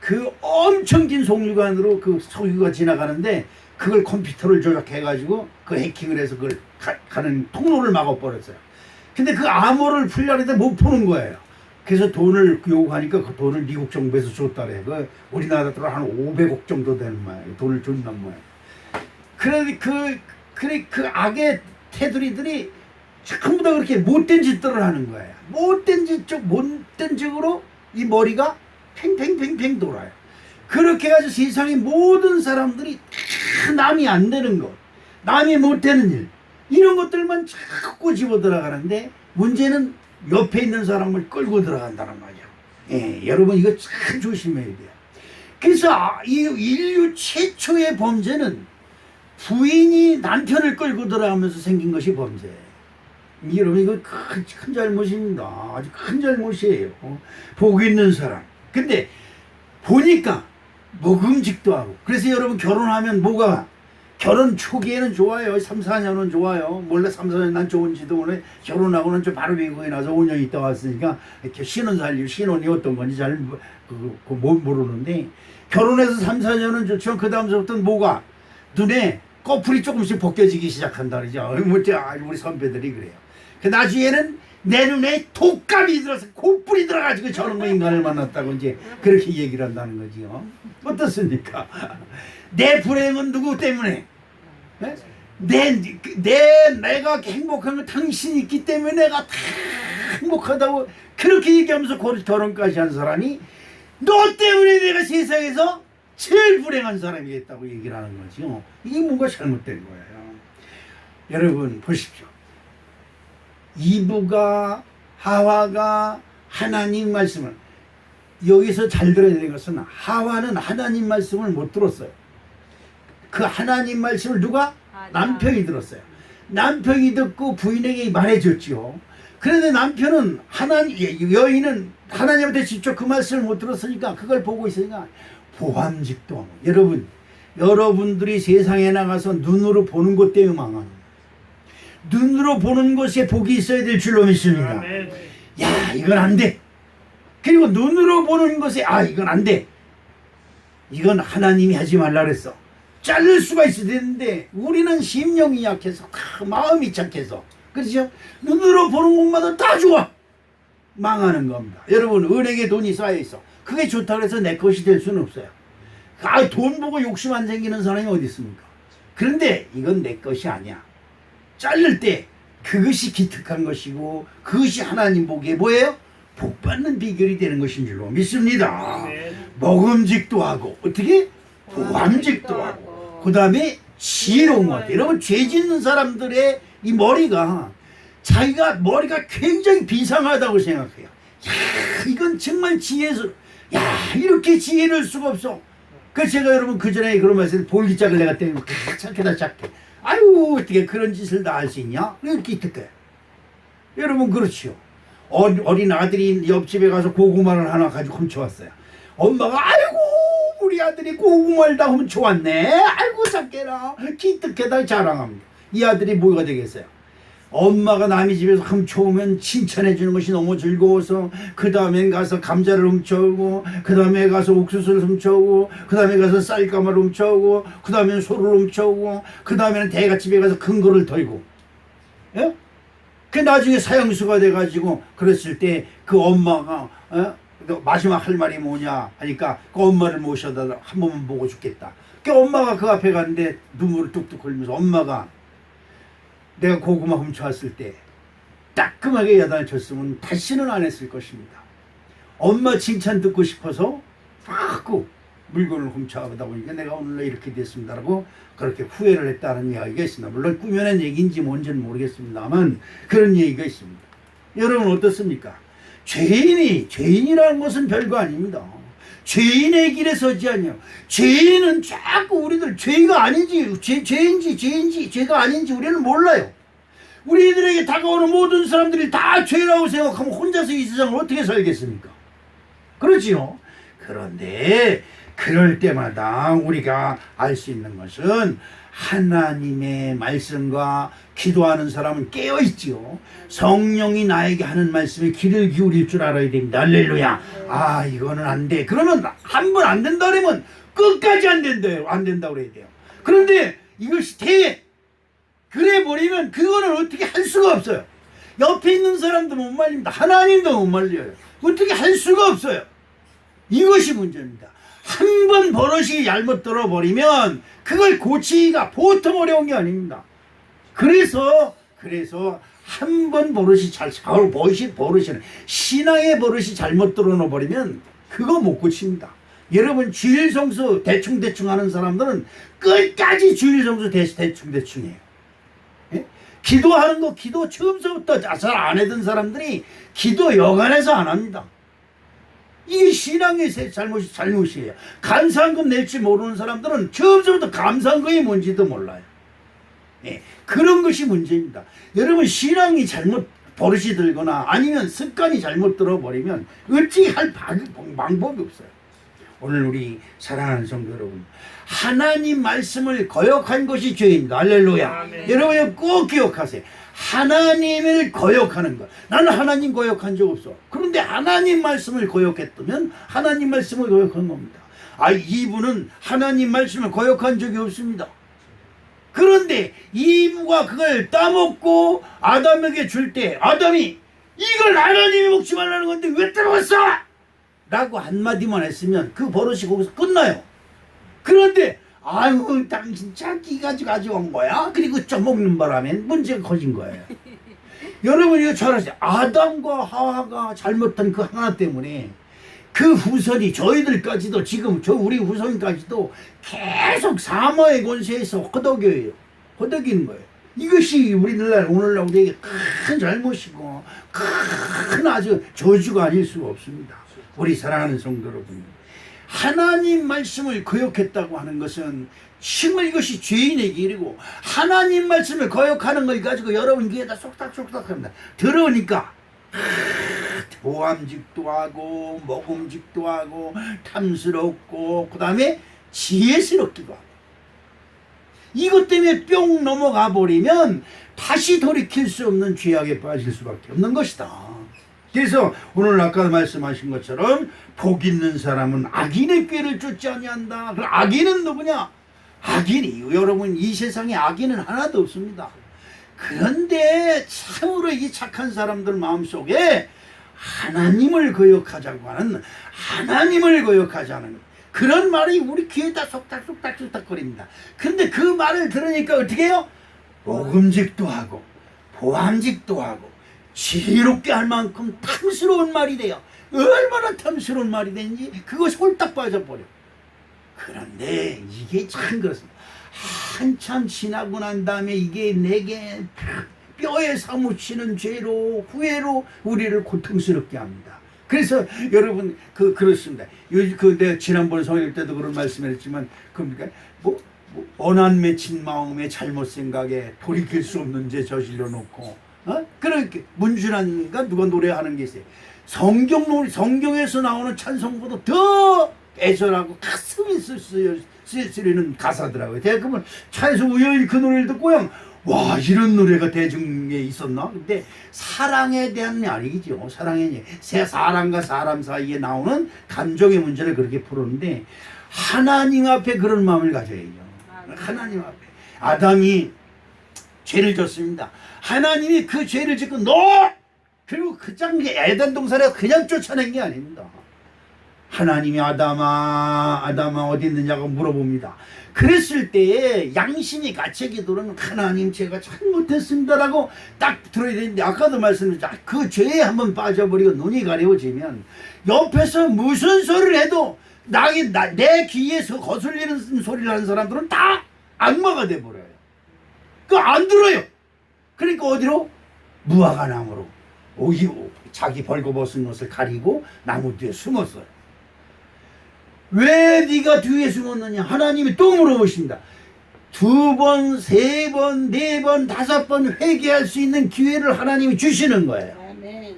그 엄청 긴 송유관으로 그 석유가 지나가는데 그걸 컴퓨터를 조작해가지고 그 해킹을 해서 그걸 가는 통로를 막아버렸어요. 근데 그 암호를 풀려는데 못 푸는 거예요. 그래서 돈을 요구하니까 그 돈을 미국 정부에서 줬다래. 그 우리나라 돈으로 한 500억 정도 되는 모양이에요. 돈을 준단 모양이에요. 그런데 그 악의 테두리들이 전부 다 그렇게 못된 짓들을 하는 거예요. 못된 짓으로 이 머리가 팽팽팽팽 돌아요. 그렇게 해가지고 세상의 모든 사람들이 다 남이 안 되는 것, 남이 못 되는 일, 이런 것들만 자꾸 집어 들어가는데 문제는 옆에 있는 사람을 끌고 들어간다는 말이죠. 예, 여러분 이거 참 조심해야 돼요. 그래서 이 인류 최초의 범죄는 부인이 남편을 끌고 들어가면서 생긴 것이 범죄예요. 여러분 이거 큰 잘못입니다. 아주 큰 잘못이에요. 복 있는 사람. 근데 보니까 먹음직도 하고. 그래서 여러분 결혼하면 결혼 초기에는 좋아요. 3, 4년은 좋아요. 몰래 3, 4년 난 좋은지도 오늘 결혼하고는 좀 바로 미국에 나서 5년 있다 왔으니까 이렇게 신혼이 어떤 건지 잘 모르는데 결혼해서 3, 4년은 좋지만 그 다음서부터는 눈에 꺼풀이 조금씩 벗겨지기 시작한다 그러죠. 우리 선배들이 그래요. 그 나중에는 내 눈에 독감이 들어서 콧불이 들어가지고 저런 인간을 만났다고 이제 그렇게 얘기를 한다는 거지요. 어떻습니까? 내 불행은 누구 때문에? 내가 행복한 건 당신이 있기 때문에 내가 다 행복하다고 그렇게 얘기하면서 결혼까지 한 사람이 너 때문에 내가 세상에서 제일 불행한 사람이겠다고 얘기를 하는 거지요. 이게 뭔가 잘못된 거예요. 여러분 보십시오. 이브가 하와가 하나님 말씀을 여기서 잘 들어야 되는 것은 하와는 하나님 말씀을 못 들었어요. 그 하나님 말씀을 누가? 남편이 들었어요. 남편이 듣고 부인에게 말해줬지요. 그런데 남편은 여인은 하나님한테 직접 그 말씀을 못 들었으니까 그걸 보고 있으니까 보함직도 하고. 여러분들이 세상에 나가서 눈으로 보는 것 때문에 망하는, 눈으로 보는 것에 복이 있어야 될 줄로 믿습니다. 야, 이건 안 돼. 그리고 눈으로 보는 것에 이건 안 돼. 이건 하나님이 하지 말라 그랬어. 자를 수가 있어야 되는데 우리는 심령이 약해서 마음이 착해서 그렇죠? 눈으로 보는 것마다 다 좋아. 망하는 겁니다. 여러분 은행에 돈이 쌓여 있어. 그게 좋다고 해서 내 것이 될 수는 없어요. 돈 보고 욕심 안 생기는 사람이 어디 있습니까? 그런데 이건 내 것이 아니야. 자를 때 그것이 기특한 것이고 그것이 하나님 보기에 뭐예요? 복 받는 비결이 되는 것인 줄로 믿습니다. 먹음직도 하고 어떻게? 보함직도 하고 그 다음에 지혜로운 것. 여러분 죄 짓는 사람들의 이 머리가 머리가 굉장히 비상하다고 생각해요. 야, 이건 정말 지혜스러워. 야, 이렇게 지혜를 수가 없어. 그래서 제가 여러분 그전에 그런 말씀 볼기짝을 내가 때리고 착해다 착해. 아유 어떻게 그런 짓을 다 할 수 있냐? 이렇게 기특해. 여러분 그렇지요. 어린 아들이 옆집에 가서 고구마를 하나 가지고 훔쳐왔어요. 엄마가 아이고 우리 아들이 고구마를 다 훔쳐왔네. 아이고 착해라. 기특해다 자랑합니다. 이 아들이 뭐가 되겠어요? 엄마가 남의 집에서 훔쳐오면 칭찬해 주는 것이 너무 즐거워서 그 다음엔 가서 감자를 훔쳐오고 그 다음에 가서 옥수수를 훔쳐오고 그 다음에 가서 쌀가마를 훔쳐오고 그 다음에는 소를 훔쳐오고 그 다음에는 대갓집에 가서 큰 거를 털고. 예? 그 나중에 사형수가 돼가지고 그랬을 때 그 엄마가 마지막 할 말이 뭐냐 하니까 그 엄마를 모셔다 한 번만 보고 죽겠다. 그 엄마가 그 앞에 갔는데 눈물을 뚝뚝 흘리면서 엄마가 내가 고구마 훔쳐왔을 때 따끔하게 야단을 쳤으면 다시는 안 했을 것입니다. 엄마 칭찬 듣고 싶어서 자꾸 물건을 훔쳐가다 보니까 내가 오늘날 이렇게 됐습니다라고 그렇게 후회를 했다는 이야기가 있습니다. 물론 꾸며낸 얘기인지 뭔지는 모르겠습니다만 그런 얘기가 있습니다. 여러분 어떻습니까? 죄인이라는 것은 별거 아닙니다. 죄인의 길에 서지 아니요. 죄인은 자꾸 우리들 죄가 아닌지 죄인지 죄가 아닌지 우리는 몰라요. 우리들에게 다가오는 모든 사람들이 다 죄라고 생각하면 혼자서 이 세상을 어떻게 살겠습니까? 그렇지요. 그런데 그럴 때마다 우리가 알 수 있는 것은 하나님의 말씀과 기도하는 사람은 깨어있지요. 성령이 나에게 하는 말씀에 귀를 기울일 줄 알아야 됩니다. 할렐루야. 아 이거는 안 돼. 그러면 한 번 안 된다 그러면 끝까지 안 된다요. 안 된다고 그래야 돼요. 그런데 이것이 그래 버리면 그거는 어떻게 할 수가 없어요. 옆에 있는 사람도 못 말립니다. 하나님도 못 말려요. 어떻게 할 수가 없어요. 이것이 문제입니다. 한 번 버릇이 잘못 들어버리면 그걸 고치기가 보통 어려운 게 아닙니다. 그래서 한 번 버릇이 버릇이는 신앙의 버릇이 잘못 들어버리면 그거 못 고칩니다. 여러분 주일 성수 대충 하는 사람들은 끝까지 주일 성수 대충이에요. 예? 기도하는 거 기도 처음서부터 잘 안 하던 사람들이 기도 여간해서 안 합니다. 이게 신앙의 잘못이에요. 감사한금 낼지 모르는 사람들은 처음부터 감사한금이 뭔지도 몰라요. 예, 그런 것이 문제입니다. 여러분 신앙이 잘못 버릇이 들거나 아니면 습관이 잘못 들어버리면 어찌 할 방법이 없어요. 오늘 우리 사랑하는 성도 여러분, 하나님 말씀을 거역한 것이 죄입니다. 할렐루야. 아멘. 여러분 꼭 기억하세요. 하나님을 거역하는 것. 나는 하나님 거역한 적 없어. 그런데 하나님 말씀을 거역했다면 하나님 말씀을 거역한 겁니다. 아 이분은 하나님 말씀을 거역한 적이 없습니다. 그런데 이브가 그걸 따먹고 아담에게 줄 때 아담이 이걸 하나님이 먹지 말라는 건데 왜 따먹었어? 라고 한마디만 했으면 그 버릇이 거기서 끝나요. 그런데 아유 당신 자기 가져온 거야? 그리고 좀 먹는 바람에 문제가 커진 거예요. 여러분 이거 잘 아세요. 아담과 하와가 잘못한 그 하나 때문에 그 후손이 저희들까지도 지금 우리 후손까지도 계속 사마의 권세에서 허덕이는 거예요. 이것이 오늘날 우리에게 큰 잘못이고 큰 아주 저주가 아닐 수가 없습니다. 우리 사랑하는 성도 여러분, 하나님 말씀을 거역했다고 하는 것은 정말 이것이 죄인의 길이고 하나님 말씀을 거역하는 걸 가지고 여러분 귀에다 쏙닥쏙닥 합니다. 들으니까 보암직도 하고 먹음직도 하고 탐스럽고 그 다음에 지혜스럽기도 하고 이것 때문에 뿅 넘어가 버리면 다시 돌이킬 수 없는 죄악에 빠질 수밖에 없는 것이다. 그래서 오늘 아까 말씀하신 것처럼 복 있는 사람은 악인의 꾀를 쫓지 아니한다. 그 악인은 누구냐? 악인이 여러분 이 세상에 악인은 하나도 없습니다. 그런데 참으로 이 착한 사람들 마음속에 하나님을 거역하자고 하는 그런 말이 우리 귀에다 속닥속닥 거립니다. 근데 그 말을 들으니까 어떻게 해요? 먹음직도 하고 보암직도 하고 지혜롭게 할 만큼 탐스러운 말이 돼요. 얼마나 탐스러운 말이 되는지 그것이 홀딱 빠져버려. 그런데 이게 참 그렇습니다. 한참 지나고 난 다음에 이게 내게 뼈에 사무치는 죄로 후회로 우리를 고통스럽게 합니다. 그래서 여러분 그렇습니다. 내가 지난번 성일 때도 그런 말씀을 했지만 그러니까 언한 맺힌 마음에 잘못 생각에 돌이킬 수 없는 죄 저질러 놓고 그렇게 문준환가 누가 노래하는 게 있어요. 성경에서 나오는 찬송보다 더 애절하고 가슴이 쓰리는 가사더라고요. 제가 그러면 차에서 우연히 그 노래를 듣고요. 와 이런 노래가 대중에 있었나? 근데 사랑에 대한 아니죠. 사람과 사람 사이에 나오는 감정의 문제를 그렇게 풀었는데 하나님 앞에 그런 마음을 가져야죠. 하나님 앞에 아담이 죄를 졌습니다. 하나님이 그 죄를 짓고 그리고 그 장게 에덴 동산에 그냥 쫓아낸 게 아닙니다. 하나님이 아담아 어디 있느냐고 물어봅니다. 그랬을 때에 양심이 가책이도록 하나님 제가 잘못했습니다라고 딱 들어야 되는데 아까도 말씀드렸죠. 그 죄에 한번 빠져버리고 눈이 가려워지면 옆에서 무슨 소리를 해도 내 귀에서 거슬리는 소리를 하는 사람들은 다 악마가 돼버려요. 그 안 들어요. 그러니까 어디로? 무화과 나무로 자기 벌거벗은 옷을 가리고 나무 뒤에 숨었어요. 왜 네가 뒤에 숨었느냐? 하나님이 또 물어보십니다. 2번, 3번, 4번, 5번 회개할 수 있는 기회를 하나님이 주시는 거예요. 아멘.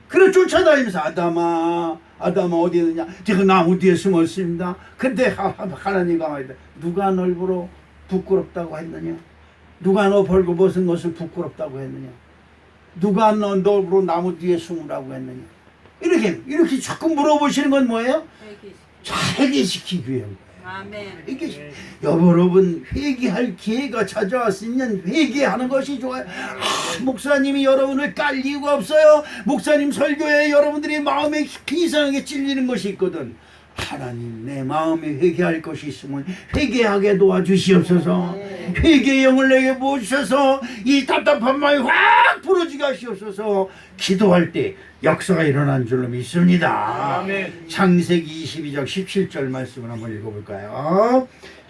그래 쫓아다니면서 아담아 어디 있느냐? 제가 나무 뒤에 숨었습니다. 근데 하나님과 말이다. 누가 널 보러 부끄럽다고 했느냐? 누가 너 벌거벗은 것을 부끄럽다고 했느냐? 누가 너 보러 나무 뒤에 숨으라고 했느냐? 이렇게 자꾸 물어보시는 건 뭐예요? 회개시키기 위한 거예요. 아멘. 이게 여러분 회개할 기회가 찾아왔으면 회개하는 것이 좋아요. 목사님이 여러분을 깔 이유가 없어요. 목사님 설교에 여러분들이 마음에 이상하게 찔리는 것이 있거든. 하나님 내 마음에 회개할 것이 있으면 회개하게 도와주시옵소서. 회개의 영을 내게 부으셔서 이 답답한 마음이 확 풀어지게 하시옵소서. 기도할 때 역사가 일어난 줄로 믿습니다. 아멘. 창세기 22장 17절 말씀을 한번 읽어볼까요?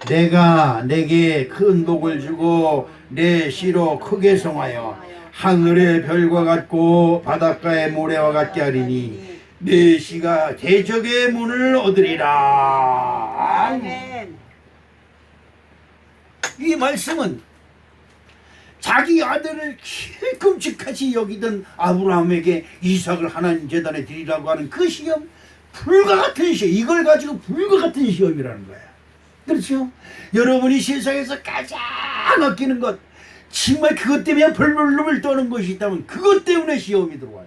내가 내게 큰 복을 주고 내 씨로 크게 성하여 하늘의 별과 같고 바닷가의 모래와 같게 하리니 내 씨가 대적의 문을 얻으리라. 아멘. 이 말씀은 자기 아들을 끔찍하지 여기던 아브라함에게 이삭을 하나님 제단에 드리라고 하는 그 시험, 불과 같은 시험, 이걸 가지고 불과 같은 시험이라는 거야. 그렇죠? 여러분이 세상에서 가장 아끼는 것, 정말 그것 때문에 벌벌벌 떠는 것이 있다면 그것 때문에 시험이 들어와요.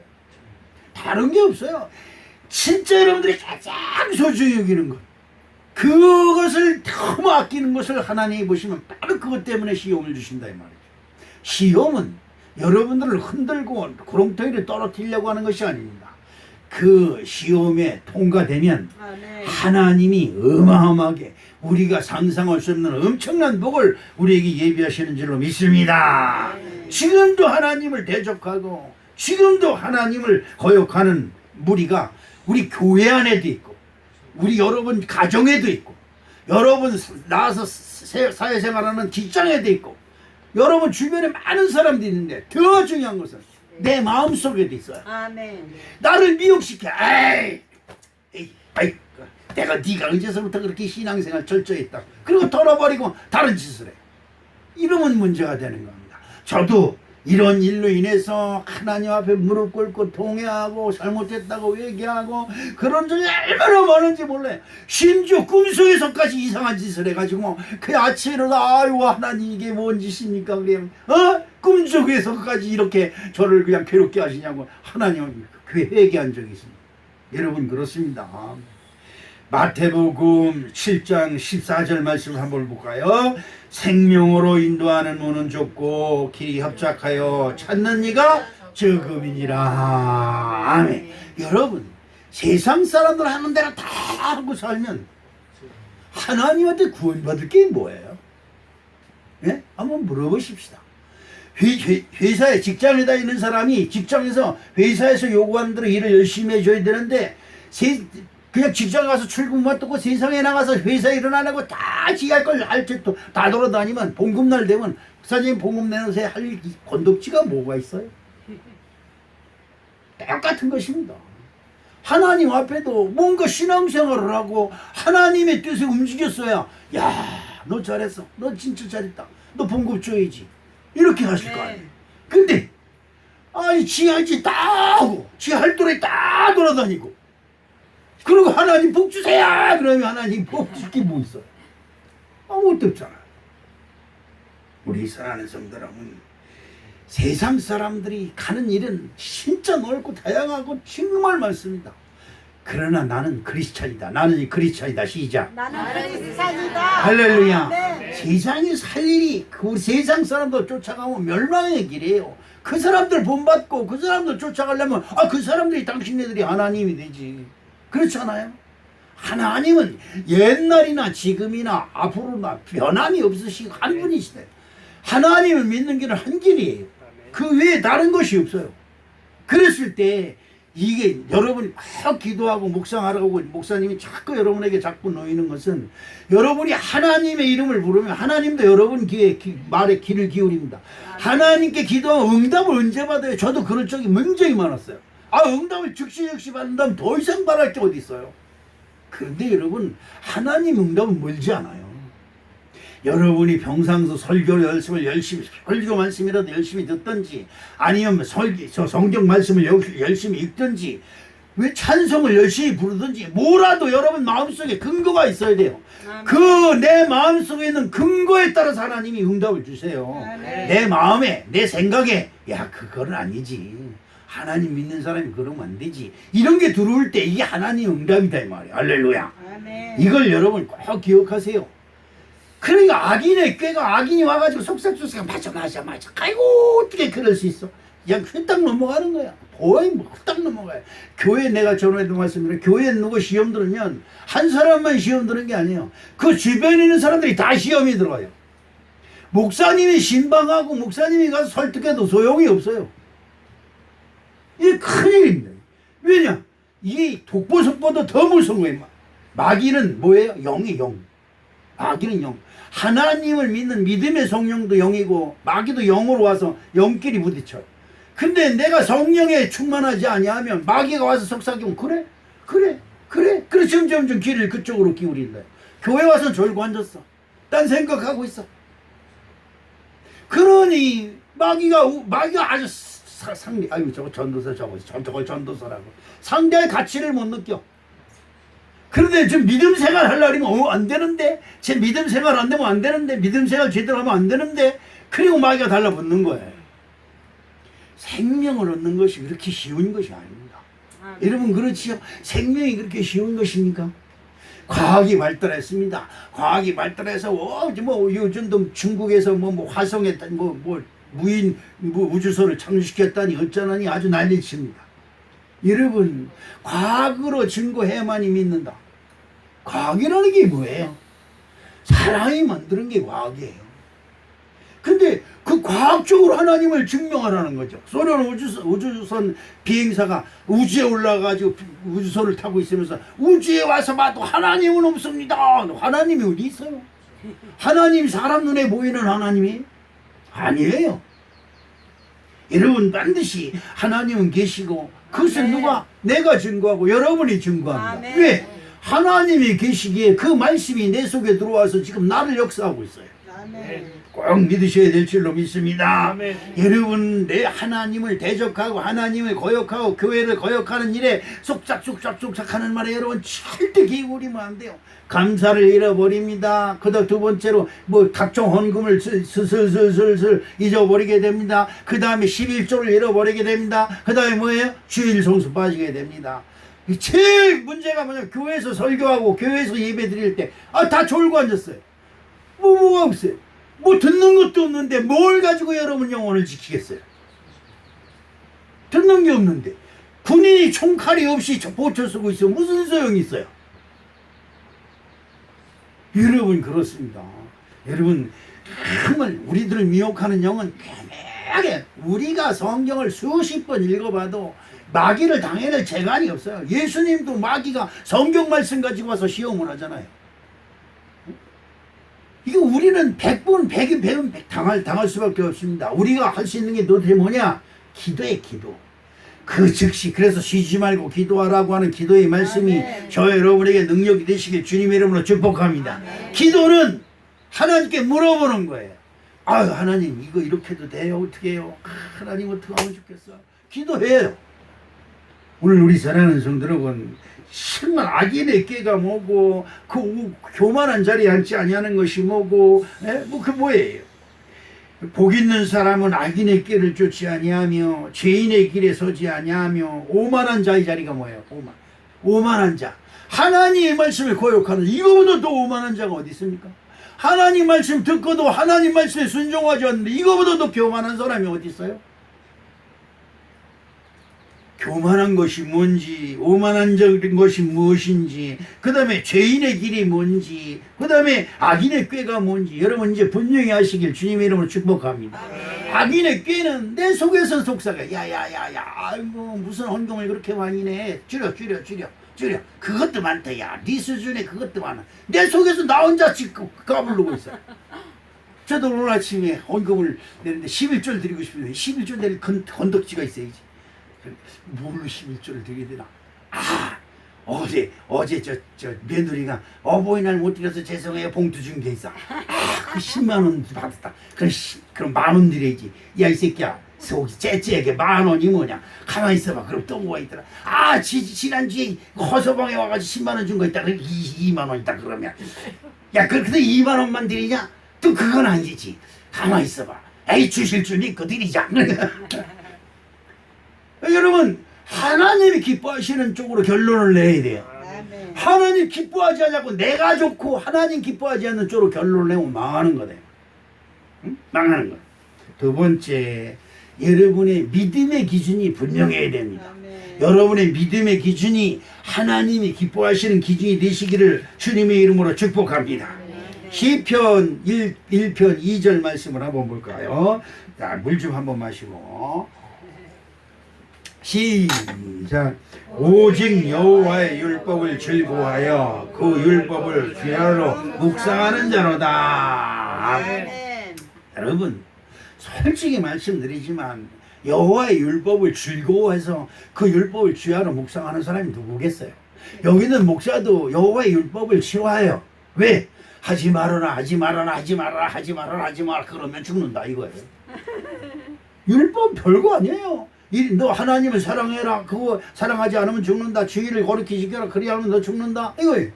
다른 게 없어요. 진짜 여러분들이 가장 소중히 여기는 것, 그것을 너무 아끼는 것을 하나님이 보시면 바로 그것 때문에 시험을 주신다 이 말이죠. 시험은 여러분들을 흔들고 구렁텅이를 떨어뜨리려고 하는 것이 아닙니다. 그 시험에 통과되면 하나님이 어마어마하게 우리가 상상할 수 없는 엄청난 복을 우리에게 예비하시는 줄로 믿습니다. 지금도 하나님을 대적하고 지금도 하나님을 거역하는 무리가 우리 교회 안에도 있고 우리 여러분 가정에도 있고 여러분 나와서 사회생활하는 직장에도 있고 여러분 주변에 많은 사람들이 있는데 더 중요한 것은 내 마음속에도 있어요. 아멘. 나를 미혹시켜. 에이, 내가 네가 언제서부터 그렇게 신앙생활 철저했다. 그리고 털어버리고 다른 짓을 해. 이러면 문제가 되는 겁니다. 저도 이런 일로 인해서 하나님 앞에 무릎 꿇고 통회하고 잘못했다고 회개하고 그런 적이 얼마나 많은지 몰라요. 심지어 꿈속에서까지 이상한 짓을 해가지고 그 아침에 일어나 아유 하나님 이게 뭔 짓입니까 그냥 꿈속에서까지 이렇게 저를 그냥 괴롭게 하시냐고 하나님은 그 회개한 적이 있습니다. 여러분 그렇습니다. 마태복음 7장 14절 말씀을 한번 볼까요? 생명으로 인도하는 문은 좁고 길이 협착하여 찾는 이가 적음이니라. 아멘. 여러분 세상 사람들 하는 대로 다 하고 살면 하나님한테 구원받을 게 뭐예요? 예? 한번 물어보십시다. 회사에 직장에 다니는 사람이 직장에서 회사에서 요구하는 대로 일을 열심히 해줘야 되는데 그냥 직장 가서 출근만 뜨고 세상에 나가서 회사 일은 안 하고 다 지할 걸 할 책도 다 돌아다니면 봉급날 되면 목사님 봉급 내는 새 할 건덕지가 뭐가 있어요? 똑같은 것입니다. 하나님 앞에도 뭔가 신앙생활을 하고 하나님의 뜻에 움직였어야 야 너 잘했어, 너 진짜 잘했다, 너 봉급 줘야지 이렇게 하실 거 아니에요. 근데 아니 지 할 짓 다 하고 지 할 도리 다 돌아다니고 그리고 하나님 복 주세요 그러면 하나님 복 줄 게 뭐 있어요? 아무것도 없잖아요. 우리 사랑하는 성도 여러분, 세상 사람들이 가는 일은 진짜 넓고 다양하고 정말 많습니다. 그러나 나는 크리스찬이다. 나는 크리스찬이다. 시작. 나는 크리스찬이다. 할렐루야. 네. 세상에 살 일이 그 세상 사람들 쫓아가면 멸망의 길이에요. 그 사람들 본받고 그 사람들 쫓아가려면 그 사람들이 당신네들이 하나님이 되지. 그렇지 않아요? 하나님은 옛날이나 지금이나 앞으로나 변함이 없으시고 한 분이시대요. 하나님을 믿는 길은 한 길이에요. 그 외에 다른 것이 없어요. 그랬을 때 이게 여러분이 막 기도하고 묵상하라고 목사님이 자꾸 여러분에게 자꾸 놓이는 것은 여러분이 하나님의 이름을 부르면 하나님도 여러분 말에 귀를 기울입니다. 하나님께 기도하면 응답을 언제 받아요? 저도 그럴 적이 굉장히 많았어요. 응답을 즉시 받는다면 더 이상 바랄 게 어디 있어요? 그런데 여러분, 하나님 응답은 멀지 않아요. 여러분이 평상시 설교 열심히 설교 말씀이라도 열심히 듣든지 아니면 성경 말씀을 열심히 읽든지 왜 찬송을 열심히 부르든지 뭐라도 여러분 마음속에 근거가 있어야 돼요. 그 내 마음속에 있는 근거에 따라서 하나님이 응답을 주세요. 내 마음에 내 생각에 야 그거는 아니지. 하나님 믿는 사람이 그러면 안 되지. 이런 게 들어올 때 이게 하나님 응답이다 이 말이에요. 할렐루야. 이걸 여러분 꼭 기억하세요. 그러니까 악인의 꾀가 악인이 와가지고 속삭속삭 맞아. 아이고 어떻게 그럴 수 있어. 그냥 휘딱 넘어가는 거야. 거의 휘딱 넘어가요. 교회 내가 전에도 말씀드린 교회에 누구 시험 들으면 한 사람만 시험 드는 게 아니에요. 그 주변에 있는 사람들이 다 시험이 들어가요. 목사님이 신방하고 목사님이 가서 설득해도 소용이 없어요. 이게 큰일입니다. 왜냐? 이 독보석보다 더 무서운 거예요. 마귀는 뭐예요? 영이 영. 마귀는 영. 하나님을 믿는 믿음의 성령도 영이고 마귀도 영으로 와서 영끼리 부딪혀요. 근데 내가 성령에 충만하지 아니하면 마귀가 와서 속삭이면 그래 점점 길을 그쪽으로 기울인다. 교회 와서 졸고 앉았어. 딴 생각하고 있어. 그러니 마귀가 아주 저거 전도사 저걸 전도사라고 상대의 가치를 못 느껴. 그런데 좀 믿음 생활 하려면 안 되는데 제 믿음 생활 안 되면 안 되는데 믿음 생활 제대로 하면 안 되는데 그리고 마귀가 달라붙는 거예요. 생명을 얻는 것이 그렇게 쉬운 것이 아닙니다. 여러분 그렇지요? 생명이 그렇게 쉬운 것입니까? 과학이 발달했습니다. 과학이 발달해서 요즘도 중국에서 화성에 무인 우주선을 착륙시켰다니 어쩌나니 아주 난리칩니다. 여러분 과학으로 증거해야만이 믿는다. 과학이라는 게 뭐예요? 사람이 만드는 게 과학이에요. 근데 그 과학적으로 하나님을 증명하라는 거죠. 소련 우주선 비행사가 우주에 올라가지고 우주선을 타고 있으면서 우주에 와서 봐도 하나님은 없습니다. 하나님이 어디 있어요? 하나님 사람 눈에 보이는 하나님이 아니에요. 여러분 반드시 하나님은 계시고 그것은 누가? 내가 증거하고 여러분이 증거합니다. 왜? 하나님이 계시기에 그 말씀이 내 속에 들어와서 지금 나를 역사하고 있어요. 꼭 믿으셔야 될 줄로 믿습니다. 여러분 내 하나님을 대적하고 하나님을 거역하고 교회를 거역하는 일에 쏙싹하는 말에 여러분 절대 기울이면 안 돼요. 감사를 잃어버립니다. 그다음 두 번째로 각종 헌금을 슬슬 잊어버리게 됩니다. 그 다음에 11조를 잃어버리게 됩니다. 그 다음에 뭐예요? 주일 성수 빠지게 됩니다. 제일 문제가 뭐냐? 교회에서 설교하고 교회에서 예배 드릴 때 다 졸고 앉았어요. 뭐가 없어요. 듣는 것도 없는데 뭘 가지고 여러분 영혼을 지키겠어요? 듣는 게 없는데 군인이 총칼이 없이 보초 쓰고 있으면 무슨 소용이 있어요? 여러분 그렇습니다. 여러분 정말 우리들을 미혹하는 영은 애매하게 우리가 성경을 수십 번 읽어봐도 마귀를 당해낼 재간이 없어요. 예수님도 마귀가 성경 말씀 가지고 와서 시험을 하잖아요. 이거 우리는 100번 100이 배운 100 당할 수밖에 없습니다. 우리가 할 수 있는 게 도대체 뭐냐? 기도에 기도. 그 즉시 그래서 쉬지 말고 기도하라고 하는 기도의 말씀이 저 여러분에게 능력이 되시길 주님의 이름으로 축복합니다. 기도는 하나님께 물어보는 거예요. 하나님 이거 이렇게 해도 돼요? 어떻게 해요? 하나님 어떻게 하면 좋겠어? 기도해요. 오늘 우리 사랑하는 성도 여러분 정말 악인의 꾀가 뭐고 그 교만한 자리에 앉지 아니하는 것이 뭐고 그 뭐예요? 복 있는 사람은 악인의 꾀를 쫓지 아니하며 죄인의 길에 서지 아니하며 오만한 자의 자리가 뭐예요? 오만한 자. 하나님의 말씀을 거역하는 이거보다 더 오만한 자가 어디 있습니까? 하나님 말씀 듣고도 하나님 말씀에 순종하지 않는데 이거보다 더 교만한 사람이 어디 있어요? 교만한 것이 뭔지, 오만한 것이 무엇인지, 그 다음에 죄인의 길이 뭔지, 그 다음에 악인의 꾀가 뭔지 여러분 이제 분명히 하시길 주님의 이름으로 축복합니다. 악인의 꾀는 내 속에서 속삭여. 야야야야, 아이고 무슨 헌금을 그렇게 많이 내. 줄여. 그것도 많다. 야, 네 수준에 그것도 많아. 내 속에서 나 혼자 지금 까불고 있어. 저도 오늘 아침에 헌금을 내는데 11조를 드리고 싶은데 11조 내릴 건덕지가 있어야지. 뭘로 11조를 드리게 되나? 어제 저 며느리가 어버이날 못 드려서 죄송해요 봉투 준 게 있어. 그 10만 원 받았다. 그럼 10,000원 드려야지. 야 이 새끼야, 속이 째째하게 10,000원이 뭐냐? 가만히 있어봐. 그럼 또 뭐가 있더라. 지난주에 허서방에 와가지고 10만 원 준 거 있다. 그럼 2만 원 있다. 그러면 야 그런데 2만 원만 드리냐? 또 그건 아니지. 가만히 있어봐. 에이 주실 줄 믿고 드리자. 여러분, 하나님이 기뻐하시는 쪽으로 결론을 내야 돼요. 하나님 기뻐하지 않냐고 내가 좋고 하나님 기뻐하지 않는 쪽으로 결론을 내면 망하는 거예요. 응? 망하는 거예요. 두 번째, 여러분의 믿음의 기준이 분명해야 됩니다. 여러분의 믿음의 기준이 하나님이 기뻐하시는 기준이 되시기를 주님의 이름으로 축복합니다. 시편 1편 2절 말씀을 한번 볼까요? 자, 물 좀 한번 마시고 시작. 오직 여호와의 율법을 즐거워하여 그 율법을 귀하로 묵상하는 자로다. 여러분, 솔직히 말씀드리지만 여호와의 율법을 즐거워해서 그 율법을 귀하로 묵상하는 사람이 누구겠어요? 여기 있는 목사도 여호와의 율법을 싫어해요. 왜? 하지 말아라 그러면 죽는다 이거예요. 율법 별거 아니에요. 너 하나님을 사랑해라. 그거 사랑하지 않으면 죽는다. 주의를 거룩히 지켜라. 그리하면 너 죽는다 이거예요.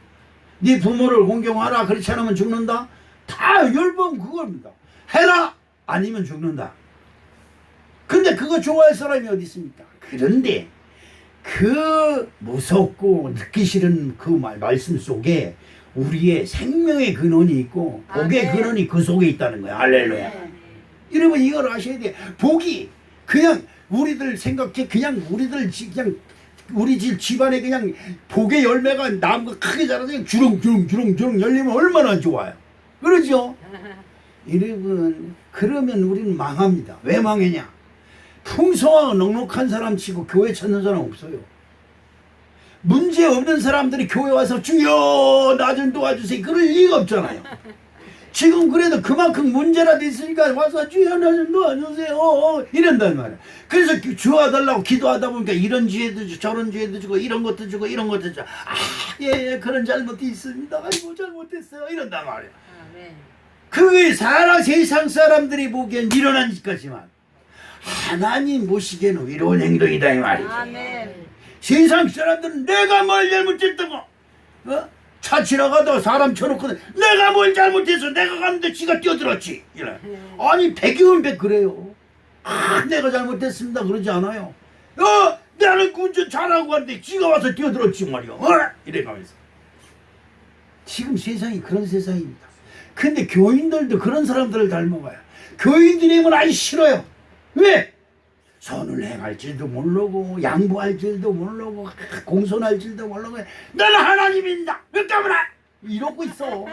네 부모를 공경하라. 그렇지 않으면 죽는다. 다 율법 그겁니다. 해라 아니면 죽는다. 근데 그거 좋아할 사람이 어디 있습니까? 그런데 그 무섭고 듣기 싫은 그 말씀 속에 우리의 생명의 근원이 있고 복의 근원이 그 속에 있다는 거야. 할렐루야. 여러분 이걸 아셔야 돼. 복이 그냥 우리들 생각해 그냥 우리 집안에 그냥 복의 열매가 나무가 크게 자라서 그냥 주렁주렁 열리면 얼마나 좋아요. 그러죠? 여러분 그러면 우리는 망합니다. 왜 망했냐? 풍성하고 넉넉한 사람 치고 교회 찾는 사람 없어요. 문제 없는 사람들이 교회 와서 주여 나 좀 도와주세요 그럴 리가 없잖아요. 지금 그래도 그만큼 문제라도 있으니까 와서 주여 나 좀 도와주세요 이런단 말이야. 그래서 주워달라고 기도하다 보니까 이런 죄도 주고 저런 죄도 주고 이런 것도 주고 이런 것도 주고 예 그런 잘못이 있습니다. 아이고 잘못했어요 이런단 말이야. 그게 세상 사람들이 보기엔 미련한 짓까지만 하나님 보시기에는 위로운 행동이다 이 말이죠. 세상 사람들은 내가 뭘 잘못했다고 차 지나가다 사람 쳐놓고 내가 뭘 잘못해서 내가 갔는데 지가 뛰어들었지 이래. 아니 100이면 100 그래요. 내가 잘못했습니다 그러지 않아요. 나는 운전 잘하고 갔는데 지가 와서 뛰어들었지 말이야. 이래가면서 지금 세상이 그런 세상입니다. 근데 교인들도 그런 사람들을 닮아가요. 교인들이면 아주 싫어요. 왜? 선을 행할 줄도 모르고 양보할 줄도 모르고 공손할 줄도 모르고 나는 하나님 믿는다 몇 가문아 이러고 있어.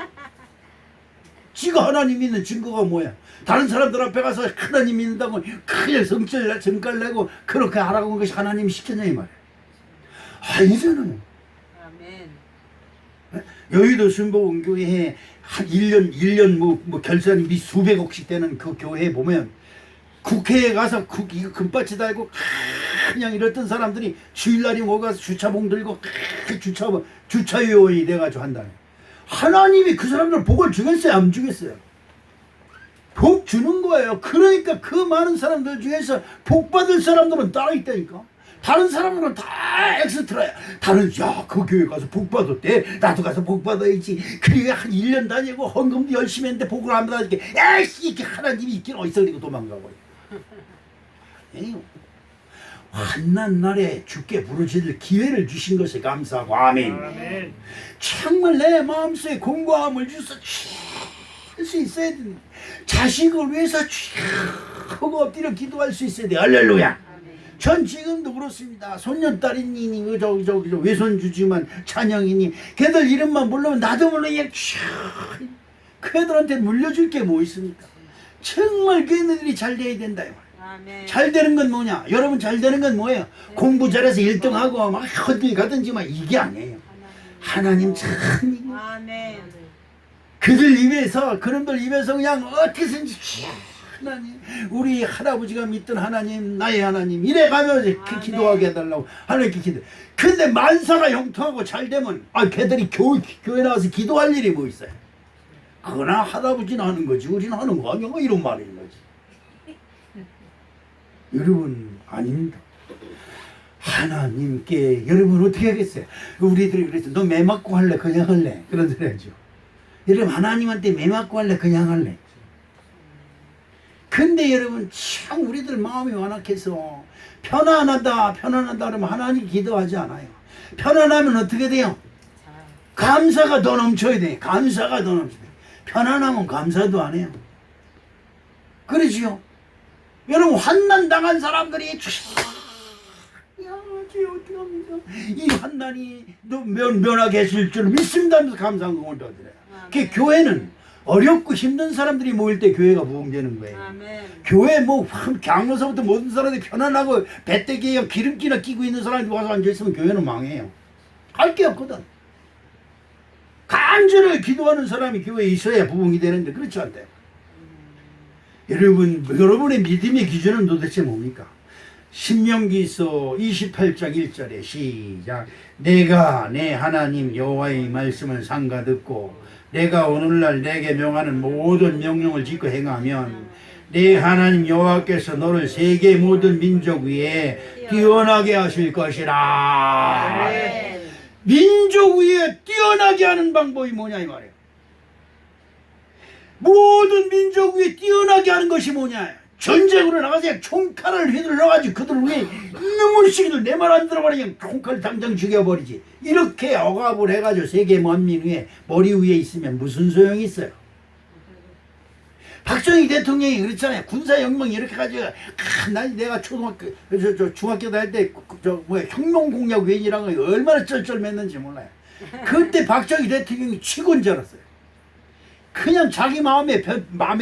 지가 하나님 믿는 증거가 뭐야? 다른 사람들 앞에 가서 하나님 믿는다고 크게 성깔 내고 그렇게 하라고 한 것이 하나님이 시켰냐 이 말이야. 아니잖아요. 여의도 순복음교회에 한 1년 뭐 결산이 수백억씩 되는 그 교회에 보면 국회에 가서 이거 금바치 달고 그냥 이랬던 사람들이 주일날이 모가서 주차봉 들고 주차요원이 돼가지고 한다네. 하나님이 그 사람들 복을 주겠어요 안 주겠어요? 복 주는 거예요. 그러니까 그 많은 사람들 중에서 복 받을 사람들은 따로 있다니까. 다른 사람들은 다 엑스트라야. 그 교회 가서 복 받았대. 나도 가서 복 받아야지. 그리고 한 1년 다니고 헌금도 열심히 했는데 복을 안 받아줄게. 에이씨 이렇게 하나님이 있긴 어디서 그리고 도망가고. 환난 날에 주께 부르짖을 기회를 주신 것에 감사하고 아멘. 정말 내 마음속에 공고함을 주셔서 할 수 있어야 돼. 자식을 위해서 하고 엎드려 기도할 수 있어야 돼. 할렐루야. 전 지금도 그렇습니다. 손녀딸이니 저기 외손주지만 찬영이니 걔들 이름만 모르면 나도 모르게 그 애들한테 물려줄 게 뭐 있습니까? 정말 걔네들이 잘 돼야 된다 이 말이에요. 아멘. 잘 되는 건 뭐냐? 여러분 잘 되는 건 뭐예요? 공부 잘해서 1등하고 막 어디 가든지 막 이게 아니에요. 하나님 참 아멘. 그들 입에서 그놈들 입에서 그냥 어떻게든지 하나님 우리 할아버지가 믿던 하나님 나의 하나님 이래가면서 기도하게 해달라고 하나님께 기도. 근데 만사가 형통하고 잘 되면 걔들이 교회 나와서 기도할 일이 뭐 있어요? 그러나 할아버지는 하는 거지 우리는 하는 거 아니야? 이런 말인 거지. 여러분 아닙니다. 하나님께 여러분 어떻게 하겠어요? 우리들이 그랬어. 너 매 맞고 할래? 그냥 할래? 그런 소리 하죠. 여러분 하나님한테 매 맞고 할래? 그냥 할래? 근데 여러분 참 우리들 마음이 완악해서 편안하다 그러면 하나님 기도하지 않아요. 편안하면 어떻게 돼요? 감사가 더 넘쳐야 돼. 감사가 더 넘쳐야 돼. 편안하면 감사도 안 해요. 그러지요? 여러분 환난 당한 사람들이 야, 쟤 어떡합니까? 이 환난이 너 면하게 했을 줄 믿습니다 하면서 감사한공을 더 드려요. 그 교회는 어렵고 힘든 사람들이 모일 때 교회가 부흥되는 거예요. 아멘. 교회 뭐 강로서부터 모든 사람들이 편안하고 배때기에 기름기나 끼고 있는 사람이 와서 앉아있으면 교회는 망해요. 할 게 없거든. 간절히 기도하는 사람이 교회에 있어야 부흥이 되는데 그렇지 않대요. 여러분의 믿음의 기준은 도대체 뭡니까? 신명기서 28장 1절에 시작. 내가 내 하나님 여호와의 말씀을 삼가 듣고 내가 오늘날 내게 명하는 모든 명령을 지켜 행하면 내 하나님 여호와께서 너를 세계 모든 민족 위에 뛰어나게 하실 것이라. 아멘. 민족 위에 뛰어나게 하는 방법이 뭐냐 이 말이에요. 모든 민족 위에 뛰어나게 하는 것이 뭐냐. 전쟁으로 나가서 총칼을 휘둘러가지고 그들 위에 이놈의 시기들 내 말 안 들어봐라 그냥 총칼 당장 죽여버리지. 이렇게 억압을 해가지고 세계 만민 위에 머리 위에 있으면 무슨 소용이 있어요. 박정희 대통령이 그랬잖아요. 군사혁명 이렇게 가지고 내가 초등학교 중학교 다닐 때 혁명공약위원이라는 거 얼마나 쩔쩔맸는지 몰라요. 그때 박정희 대통령이 치고인 줄 알았어요. 그냥 자기 마음에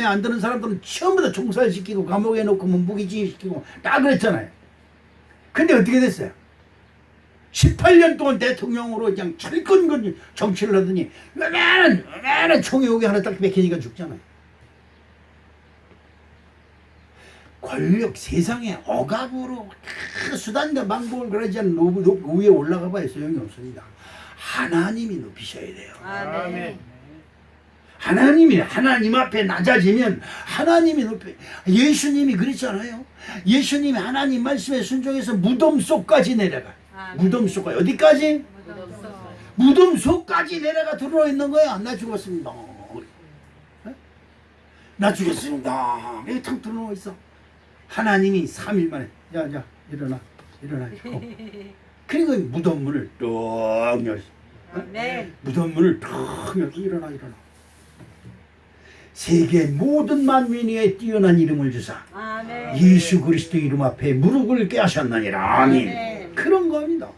안 드는 사람들은 전부 다 총살시키고 감옥에 놓고 무기징역시키고 다 그랬잖아요. 근데 어떻게 됐어요? 18년 동안 대통령으로 그냥 철권건 정치를 하더니 왜냐면 총이 오게 하나 딱 맥히니까 죽잖아요. 권력 세상에 억압으로 수단과 방법을 그러지 않는 위에 올라가 봐야 소용이 없습니다. 하나님이 높이셔야 돼요. 아멘. 하나님이 하나님 앞에 낮아지면 하나님이 높여. 예수님이 그랬잖아요. 예수님이 하나님 말씀에 순종해서 무덤 속까지 내려가. 무덤 속까지 어디까지? 무덤 속까지 내려가 들어와 있는 거야. 나 죽었습니다. 나 죽었습니다. 여기 탁 들어와 있어. 하나님이 3일 만에 야 일어나. 그리고 무덤 문을 뚝 열어. 무덤 문을 뚝 열어. 일어나. 세계 모든 만민 위에 뛰어난 이름을 주사 아멘. 예수 그리스도 이름 앞에 무릎을 꿇으셨느니라. 아멘. 아멘. 그런 겁니다.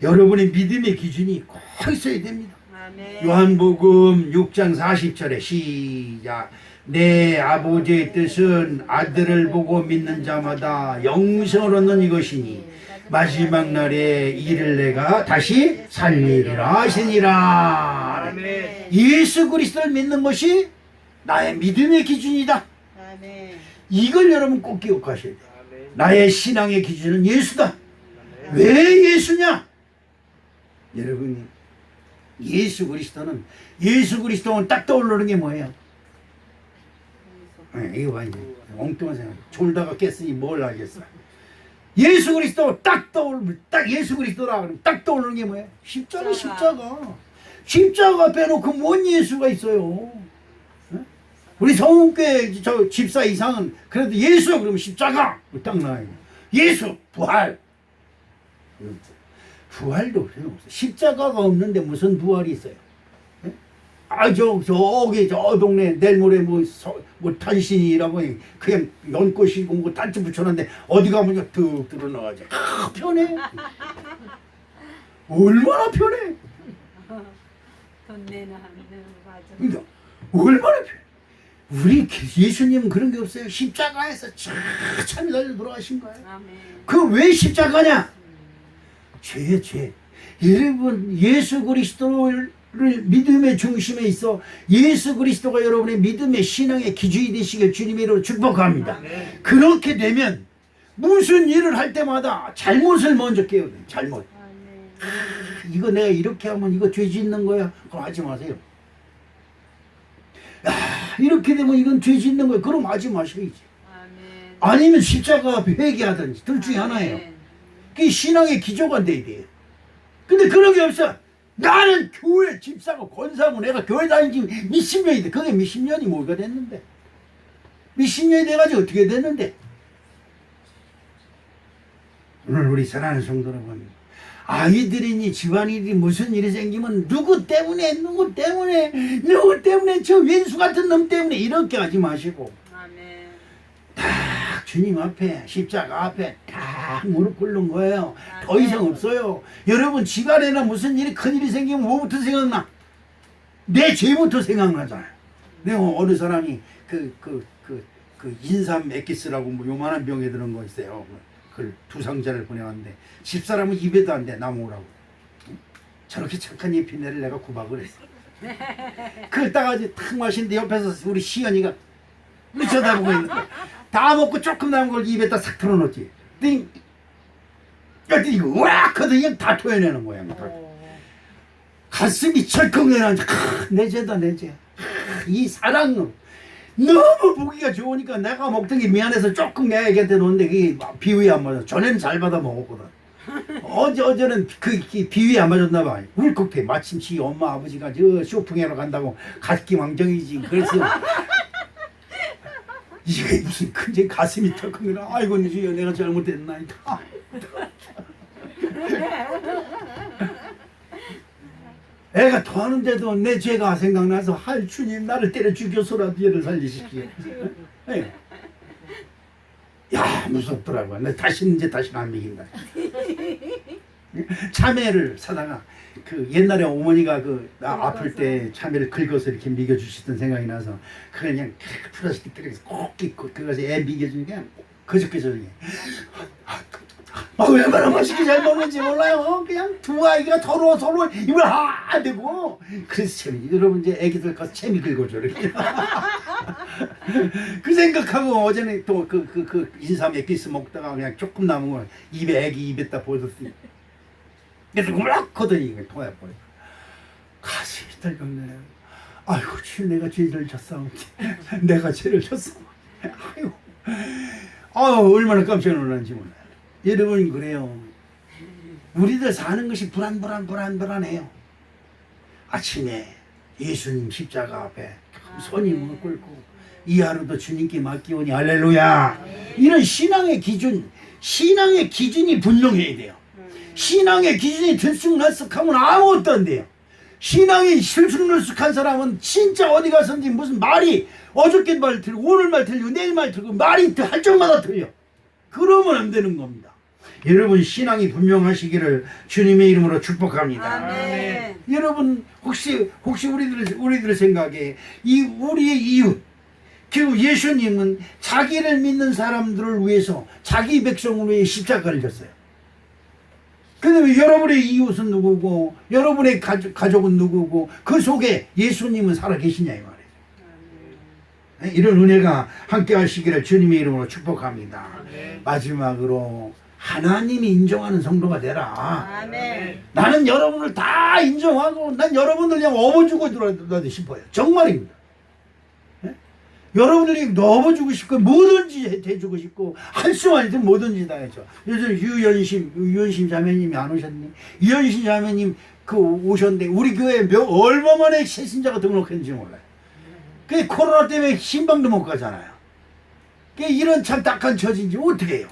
여러분의 믿음의 기준이 꼭 있어야 됩니다. 아멘. 요한복음 6장 40절에 시작. 내 아버지의 뜻은 아들을 보고 믿는 자마다 영생을 얻는 이것이니 마지막 날에 이를 내가 다시 살리리라 하시니라. 아멘. 예수 그리스도를 믿는 것이 나의 믿음의 기준이다. 아멘. 이걸 여러분 꼭 기억하셔야 돼요. 아멘. 나의 신앙의 기준은 예수다. 왜 예수냐? 여러분 예수 그리스도는 딱 떠오르는 게 뭐예요? 이거 봐 이제 엉뚱한 생각. 졸다가 깼으니 뭘 알겠어. 예수 그리스도 딱 떠오르면 딱 예수 그리스도라 그러면 딱 떠오르는 게 뭐예요? 십자가 빼놓고 뭔 예수가 있어요? 우리 성은교회 저 집사 이상은 그래도 예수 그러면 십자가 딱 나와요. 예수 부활. 부활도 필요 없어요. 십자가가 없는데 무슨 부활이 있어요? 저기 저 동네 내일 모레 뭐 탄신이라고 그냥 연꽃이고 뭐 단지 붙여놨는데 어디 가면 툭 드러나가지. 편해. 얼마나 편해. 돈 내나 하는 맞아. 그러니까 얼마나 우리 예수님은 그런 게 없어요. 십자가에서 참 달려 돌아가신 거예요. 아멘. 그 왜 십자가냐? 죄. 여러분 예수 그리스도를 믿음의 중심에 있어 예수 그리스도가 여러분의 믿음의 신앙의 기준이 되시길 주님의 이름으로 축복합니다. 그렇게 되면 무슨 일을 할 때마다 잘못을 먼저 깨우는 잘못. 이거 내가 이렇게 하면 이거 죄 짓는 거야. 그럼 하지 마세요. 이렇게 되면 이건 죄 짓는 거야. 그럼 하지 마셔야지. 아니면 십자가 앞에 회개하든지 둘 중에 하나예요. 그게 신앙의 기조가 돼야 돼요. 근데 그런 게 없어. 나는 교회 집사고 권사고 내가 교회 다닌 지 몇십 년이 돼. 그게 몇십 년이 뭐가 됐는데. 몇십 년이 돼가지고 어떻게 됐는데. 오늘 우리 사랑하는 성도 여러분, 아이들이니 집안일이 무슨 일이 생기면 누구 때문에 저 왼수 같은 놈 때문에 이렇게 하지 마시고 아멘. 딱 주님 앞에 십자가 앞에 딱 무릎 꿇는 거예요. 더 이상 없어요. 여러분 집안에나 무슨 일이 큰일이 생기면 뭐부터 생각나? 내 죄부터 생각나잖아요. 내가 어느 사람이 그 인삼 엑기스라고 뭐 요만한 병에 드는 거 있어요. 그걸 2상자를 보내왔는데 집사람은 입에도 안 돼. 나 먹으라고. 저렇게 착한 예피네를 내가 구박을 했어. 그걸 따가지고 탁 마시는데 옆에서 우리 시연이가 쳐다보고 있는 거야. 다 먹고 조금 남은 걸 입에다 싹 털어놓지. 띵! 그랬더니 이거 으악! 하더니 그냥 다 토해내는 거야. 가슴이 철컥 내려앉아. 내 죄다 내 죄. 이 사랑은 너무 보기가 좋으니까 내가 먹던 게 미안해서 조금 내한테 놓는데 그게 비위에 안 맞아. 전에는 잘 받아 먹었거든. 어제는 그 비위에 안 맞았나 봐. 울컥해. 마침 지 엄마 아버지가 저 쇼핑하러 간다고 가습기 왕정이지. 그래서 이게 무슨 큰제 가슴이 털컥 내려. 아이고 주여 내가 잘못했나이다. 애가 토하는데도 내 죄가 생각나서 할 주님 나를 때려 죽여서라도 얘를 살리십시오. 네. 야 무섭더라고. 내 다시는 안 먹인다. 참외를 사다가 그 옛날에 어머니가 나 아플 때 참외를 긁어서 이렇게 먹여주시던 생각이 나서 그냥 플라스틱 들여서 꼭 끼고 그것에 애 먹여주니까 그저께 얼마나 맛있게 잘 먹는지 몰라요. 그냥 두 아이가 서로 입을 안 대고. 그래서 재미. 여러분 이제 애기들 가서 재미 긁어줘 이렇게. 그 생각하고 어제는 또 그 인삼 엑기스 먹다가 그냥 조금 남은 거 애기 입에다 보였더니 그래서 울컥하더니 이거 토해버려. 가슴이 떨렸네. 아이고 주여 내가 죄를 졌어. 내가 죄를 졌어. 아이고. 얼마나 깜짝 놀랐는지 몰라요. 여러분 그래요. 우리들 사는 것이 불안해요. 아침에 예수님 십자가 앞에 손이 무릎 꿇고 이 하루도 주님께 맡기오니 할렐루야. 이런 신앙의 기준이 분명해야 돼요. 신앙의 기준이 들쑥날쑥하면 아무것도 안 돼요. 신앙이 들쑥날쑥한 사람은 진짜 어디 가서든지 무슨 말이 어저께 말 틀고 오늘 말 틀리고 내일 말 틀고 말이 할 적마다 틀려. 그러면 안 되는 겁니다. 여러분 신앙이 분명하시기를 주님의 이름으로 축복합니다. 아멘. 여러분 혹시 우리들 생각에 우리의 이웃 그리고 예수님은 자기를 믿는 사람들을 위해서 자기 백성을 위해 십자가를 졌어요. 그런데 여러분의 이웃은 누구고 여러분의 가족은 누구고 그 속에 예수님은 살아계시냐 이 말이에요. 이런 은혜가 함께 하시기를 주님의 이름으로 축복합니다. 마지막으로 하나님이 인정하는 성도가 되라. 아멘. 나는 여러분을 다 인정하고 난 여러분들 그냥 업어주고 들어가도 싶어요. 정말입니다. 예? 여러분들이 업어주고 싶고 뭐든지 해주고 싶고 할 수만 있으면 뭐든지 다 해줘. 요즘 유연심 자매님이 안 오셨니? 유연심 자매님 오셨는데 우리 교회에 얼마 만에 새신자가 등록했는지 몰라요. 그 코로나 때문에 신방도 못 가잖아요. 이런 참 딱한 처지인지 어떻게 해요?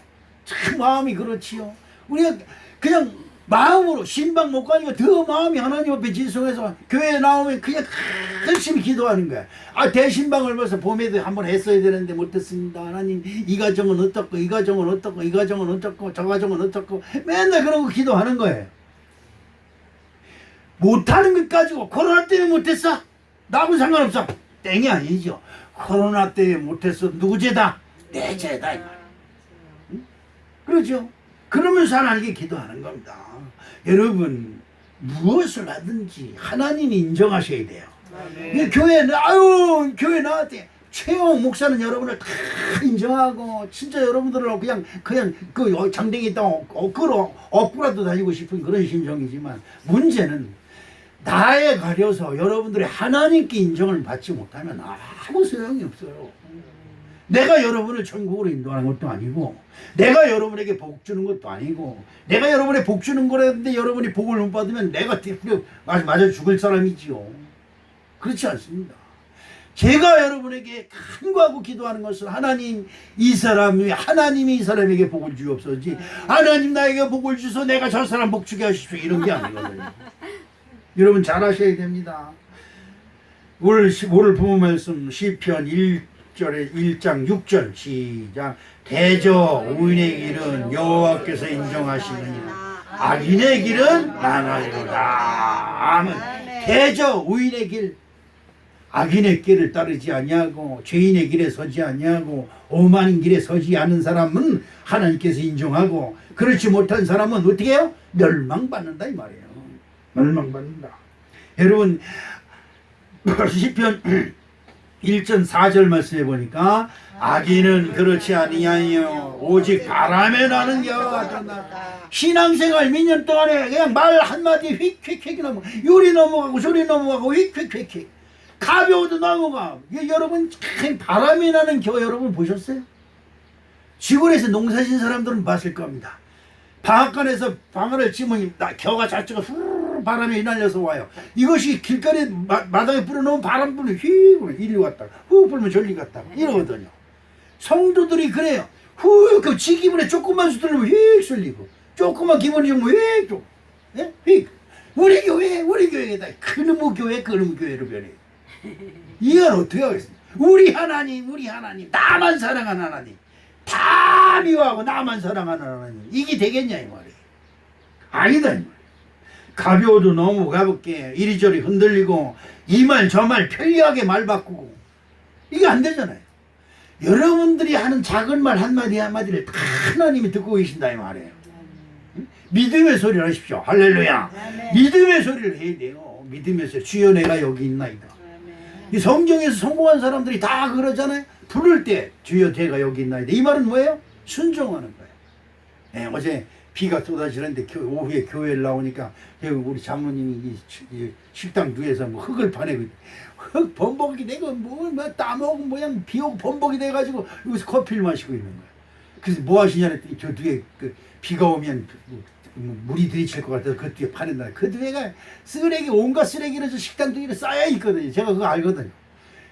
참 마음이 그렇지요. 우리가 그냥 마음으로 신방 못 가니까 더 마음이 하나님 앞에 진송해서 교회에 나오면 그냥 열심히 기도하는 거야. 대신방을 벌써 봄에도 한번 했어야 되는데 못했습니다. 하나님 이 가정은 어떻고 이 가정은 어떻고 이 가정은 어떻고 저 가정은 어떻고 맨날 그러고 기도하는 거예요. 못하는 것 가지고 코로나 때문에 못했어? 나하고 상관없어. 땡이 아니죠. 코로나 때문에 못했어. 누구 죄다? 내 죄다. 이 말. 응? 그렇죠. 그러면서 하나님께 기도하는 겁니다. 여러분 무엇을 하든지 하나님이 인정하셔야 돼요. 이 교회는 교회 나왔대. 최영 목사는 여러분을 다 인정하고 진짜 여러분들을 그냥 그 장댕이 있다 업고라도 다니고 싶은 그런 심정이지만 문제는 나에 가려서 여러분들이 하나님께 인정을 받지 못하면 아무 소용이 없어요. 내가 여러분을 천국으로 인도하는 것도 아니고 내가 여러분에게 복 주는 것도 아니고 내가 여러분에 복 주는 거라는데 여러분이 복을 못 받으면 내가 맞아 죽을 사람이지요. 그렇지 않습니다. 제가 여러분에게 간구하고 기도하는 것은 하나님이 이 사람에게 복을 주옵소지 하나님 나에게 복을 주소 내가 저 사람 복 주게 하십시오 이런 게 아니거든요. 여러분 잘 아셔야 됩니다. 오늘 부모 말씀 시편 1장 6절 시작. 대저 의인의 길은 여호와께서 인정하시느니라 악인의 길은 망하리로다. 아멘. 대저 의인의 길, 악인의 길을 따르지 아니하고 죄인의 길에 서지 아니하고 오만인 길에 서지 않은 사람은 하나님께서 인정하고 그렇지 못한 사람은 어떻게 해요? 멸망받는다 이 말이에요. 멸망받는다. 여러분 시편 1전 4절 말씀해 보니까 악인은 그렇지 아니하여 오직 바람에 나는 여호와 같다. 신앙생활 몇 년 동안에 그냥 말 한마디 휙휙휙 넘어가 요리 넘어가고 소리 넘어가고 휙휙휙 가벼워도 넘어가. 여러분 참 바람이 나는 겨 여러분 보셨어요? 시골에서 농사진 사람들은 봤을 겁니다. 방앗간에서 방아를 치면 겨가 자체가 후 바람이 날려서 와요. 이것이 길거리 마당에 뿌려놓은 바람 불면 휙 이리 왔다가 후 불면 저리 갔다가 이러거든요. 성도들이 그래요. 후 그 지기분에 조금만 수들면 휙 쏠리고 조금만 기분이 좀 휙 우리 교회다 그놈의 교회로 변해요. 이건 어떻게 하겠습니까? 우리 하나님 나만 사랑하는 하나님 다 미워하고 나만 사랑하는 하나님 이게 되겠냐 이 말이에요. 아니다 이 말이에요. 가벼워도 너무 가볍게 이리저리 흔들리고 이 말 저 말 편리하게 말 바꾸고 이게 안 되잖아요. 여러분들이 하는 작은 말 한마디를 다 하나님이 듣고 계신다 이 말이에요. 믿음의 소리를 하십시오. 할렐루야. 믿음의 소리를 해야 돼요. 믿음의 소리. 주여 내가 여기 있나이다. 이 성경에서 성공한 사람들이 다 그러잖아요. 부를 때 주여 제가 여기 있나이다. 이 말은 뭐예요? 순종하는 거예요. 네, 어제 비가 쏟아지는데 오후에 교회를 나오니까 우리 장모님이 이 식당 뒤에서 뭐 흙을 파내고 흙 범벅이 되고 뭐 따먹고 모양 비 오고 범벅이 돼가지고 여기서 커피를 마시고 있는 거예요. 그래서 뭐 하시냐 했더니 저 뒤에 비가 오면 물이 들이칠 것 같아서 그 뒤에 파낸다. 그 뒤에가 쓰레기 온갖 쓰레기를 저 식당 뒤에 쌓여 있거든요. 제가 그거 알거든요.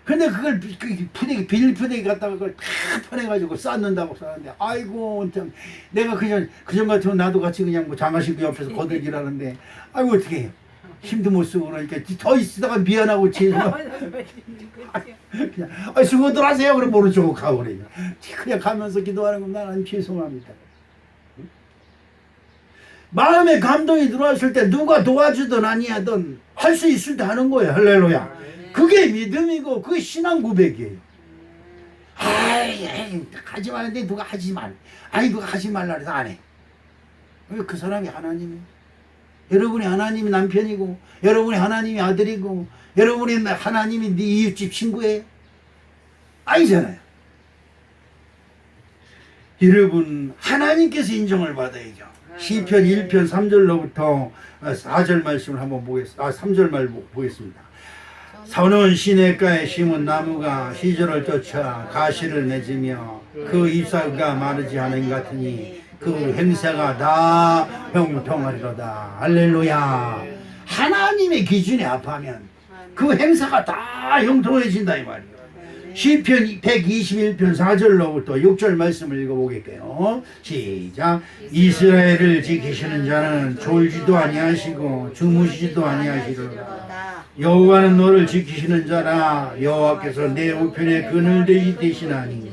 근데 그걸 비닐 푸대기 갖다가 그걸 다 파내가지고 쌓는다고 쌓는데 아이고 참 내가 그전 같으면 나도 같이 그냥 뭐 장화신구 옆에서 거들기라는데 아이고 어떻게 해요. 힘도 못 쓰고 그러니까 더 있다가 미안하고 죄송하고 그냥 수고들 하세요. 그럼 모른 척하고 가버려요. 그냥 가면서 기도하는 건 나는 죄송합니다. 마음에 감동이 들어왔을 때 누가 도와주든 아니하든 할 수 있을 때 하는 거예요. 할렐루야. 그게 믿음이고 그게 신앙 고백이에요. 하지 말는데 누가 하지 말. 누가 하지 말라 해서 안 해. 그 사람이 하나님이에요. 여러분이 하나님이 남편이고 여러분이 하나님이 아들이고 여러분이 하나님이 네 이웃집 친구예요. 아니잖아요. 여러분 하나님께서 인정을 받아야죠. 시편 1편 3절로부터 4절 말씀을 한번 보겠습니다. 3절 말 보겠습니다. 서는 시냇가에 심은 나무가 시절을 쫓아 가시를 맺으며 그 잎사귀가 마르지 않은 같으니 그 행사가 다 형통하리로다. 할렐루야. 하나님의 기준에 합하면 그 행사가 다 형통해진다 이 말이에요. 시편 121편 4절로부터 6절 말씀을 읽어보겠게요. 시작. 이스라엘을 지키시는 자는 졸지도 아니하시고 주무시지도 아니하시리로다. 여호와는 너를 지키시는 자라. 여호와께서 내 우편에 그늘들이 되시나니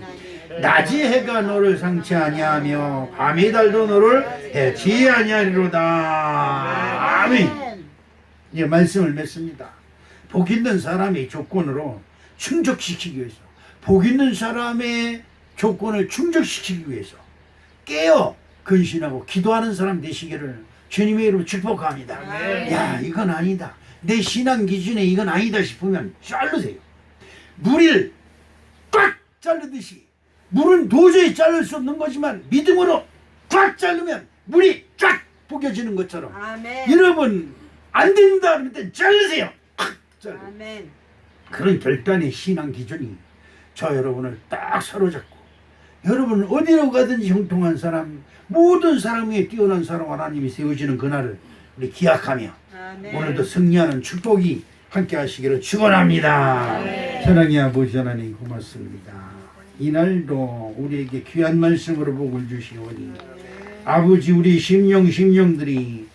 낮이 해가 너를 상치 아니하며 밤이 달도 너를 해치 아니하리로다. 아멘. 예, 말씀을 맺습니다. 복 있는 사람이 조건으로 충족시키기 위해서, 복 있는 사람의 조건을 충족시키기 위해서 깨어 근신하고 기도하는 사람 되시기를 주님의 이름으로 축복합니다. 아멘. 야, 이건 아니다, 내 신앙 기준에 이건 아니다 싶으면 자르세요. 물을 꽉 자르듯이, 물은 도저히 자를 수 없는 거지만 믿음으로 꽉 자르면 물이 쫙 벗겨지는 것처럼, 아멘. 여러분 안 된다 그럴 때 자르세요. 꽉 자르. 아멘. 그런 결단의 신앙 기준이 저 여러분을 딱 사로잡고, 여러분 어디로 가든지 형통한 사람, 모든 사람 위에 뛰어난 사람 하나님이 세우시는 그날을 우리 기약하며 아멘. 오늘도 승리하는 축복이 함께 하시기를 축원합니다. 아멘. 사랑의 아버지 하나님 고맙습니다. 이날도 우리에게 귀한 말씀으로 복을 주시오니 아버지, 우리 심령들이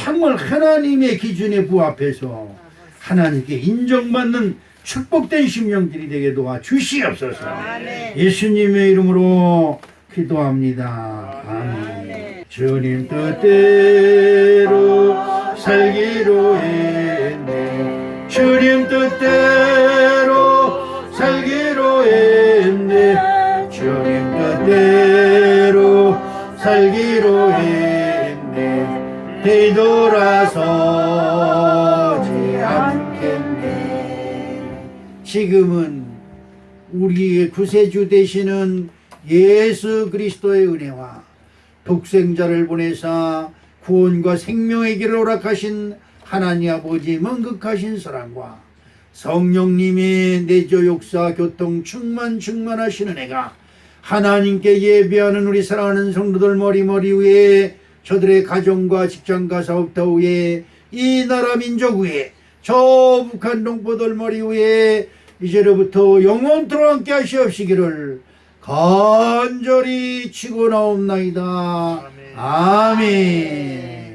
정말 하나님의 기준에 부합해서 하나님께 인정받는 축복된 심령들이 되게 도와 주시옵소서. 아멘. 예수님의 이름으로 기도합니다. 아멘. 주님 뜻대로 살기로 했네. 주님 뜻대로 살기로 했네. 주님 뜻대로 살기로 했네. 되돌아서지 않겠네. 지금은 우리의 구세주 되시는 예수 그리스도의 은혜와 독생자를 보내사 구원과 생명의 길을 허락하신 하나님 아버지 만극하신 사랑과 성령님의 내조 역사 교통 충만하시는 은혜가 하나님께 예배하는 우리 사랑하는 성도들 머리 위에, 저들의 가정과 직장과 사업터 위에, 이 나라 민족 위에, 저 북한 동포들 머리 위에 이제로부터 영원토록 함께 하시옵시기를 간절히 축원하옵나이다. 아멘.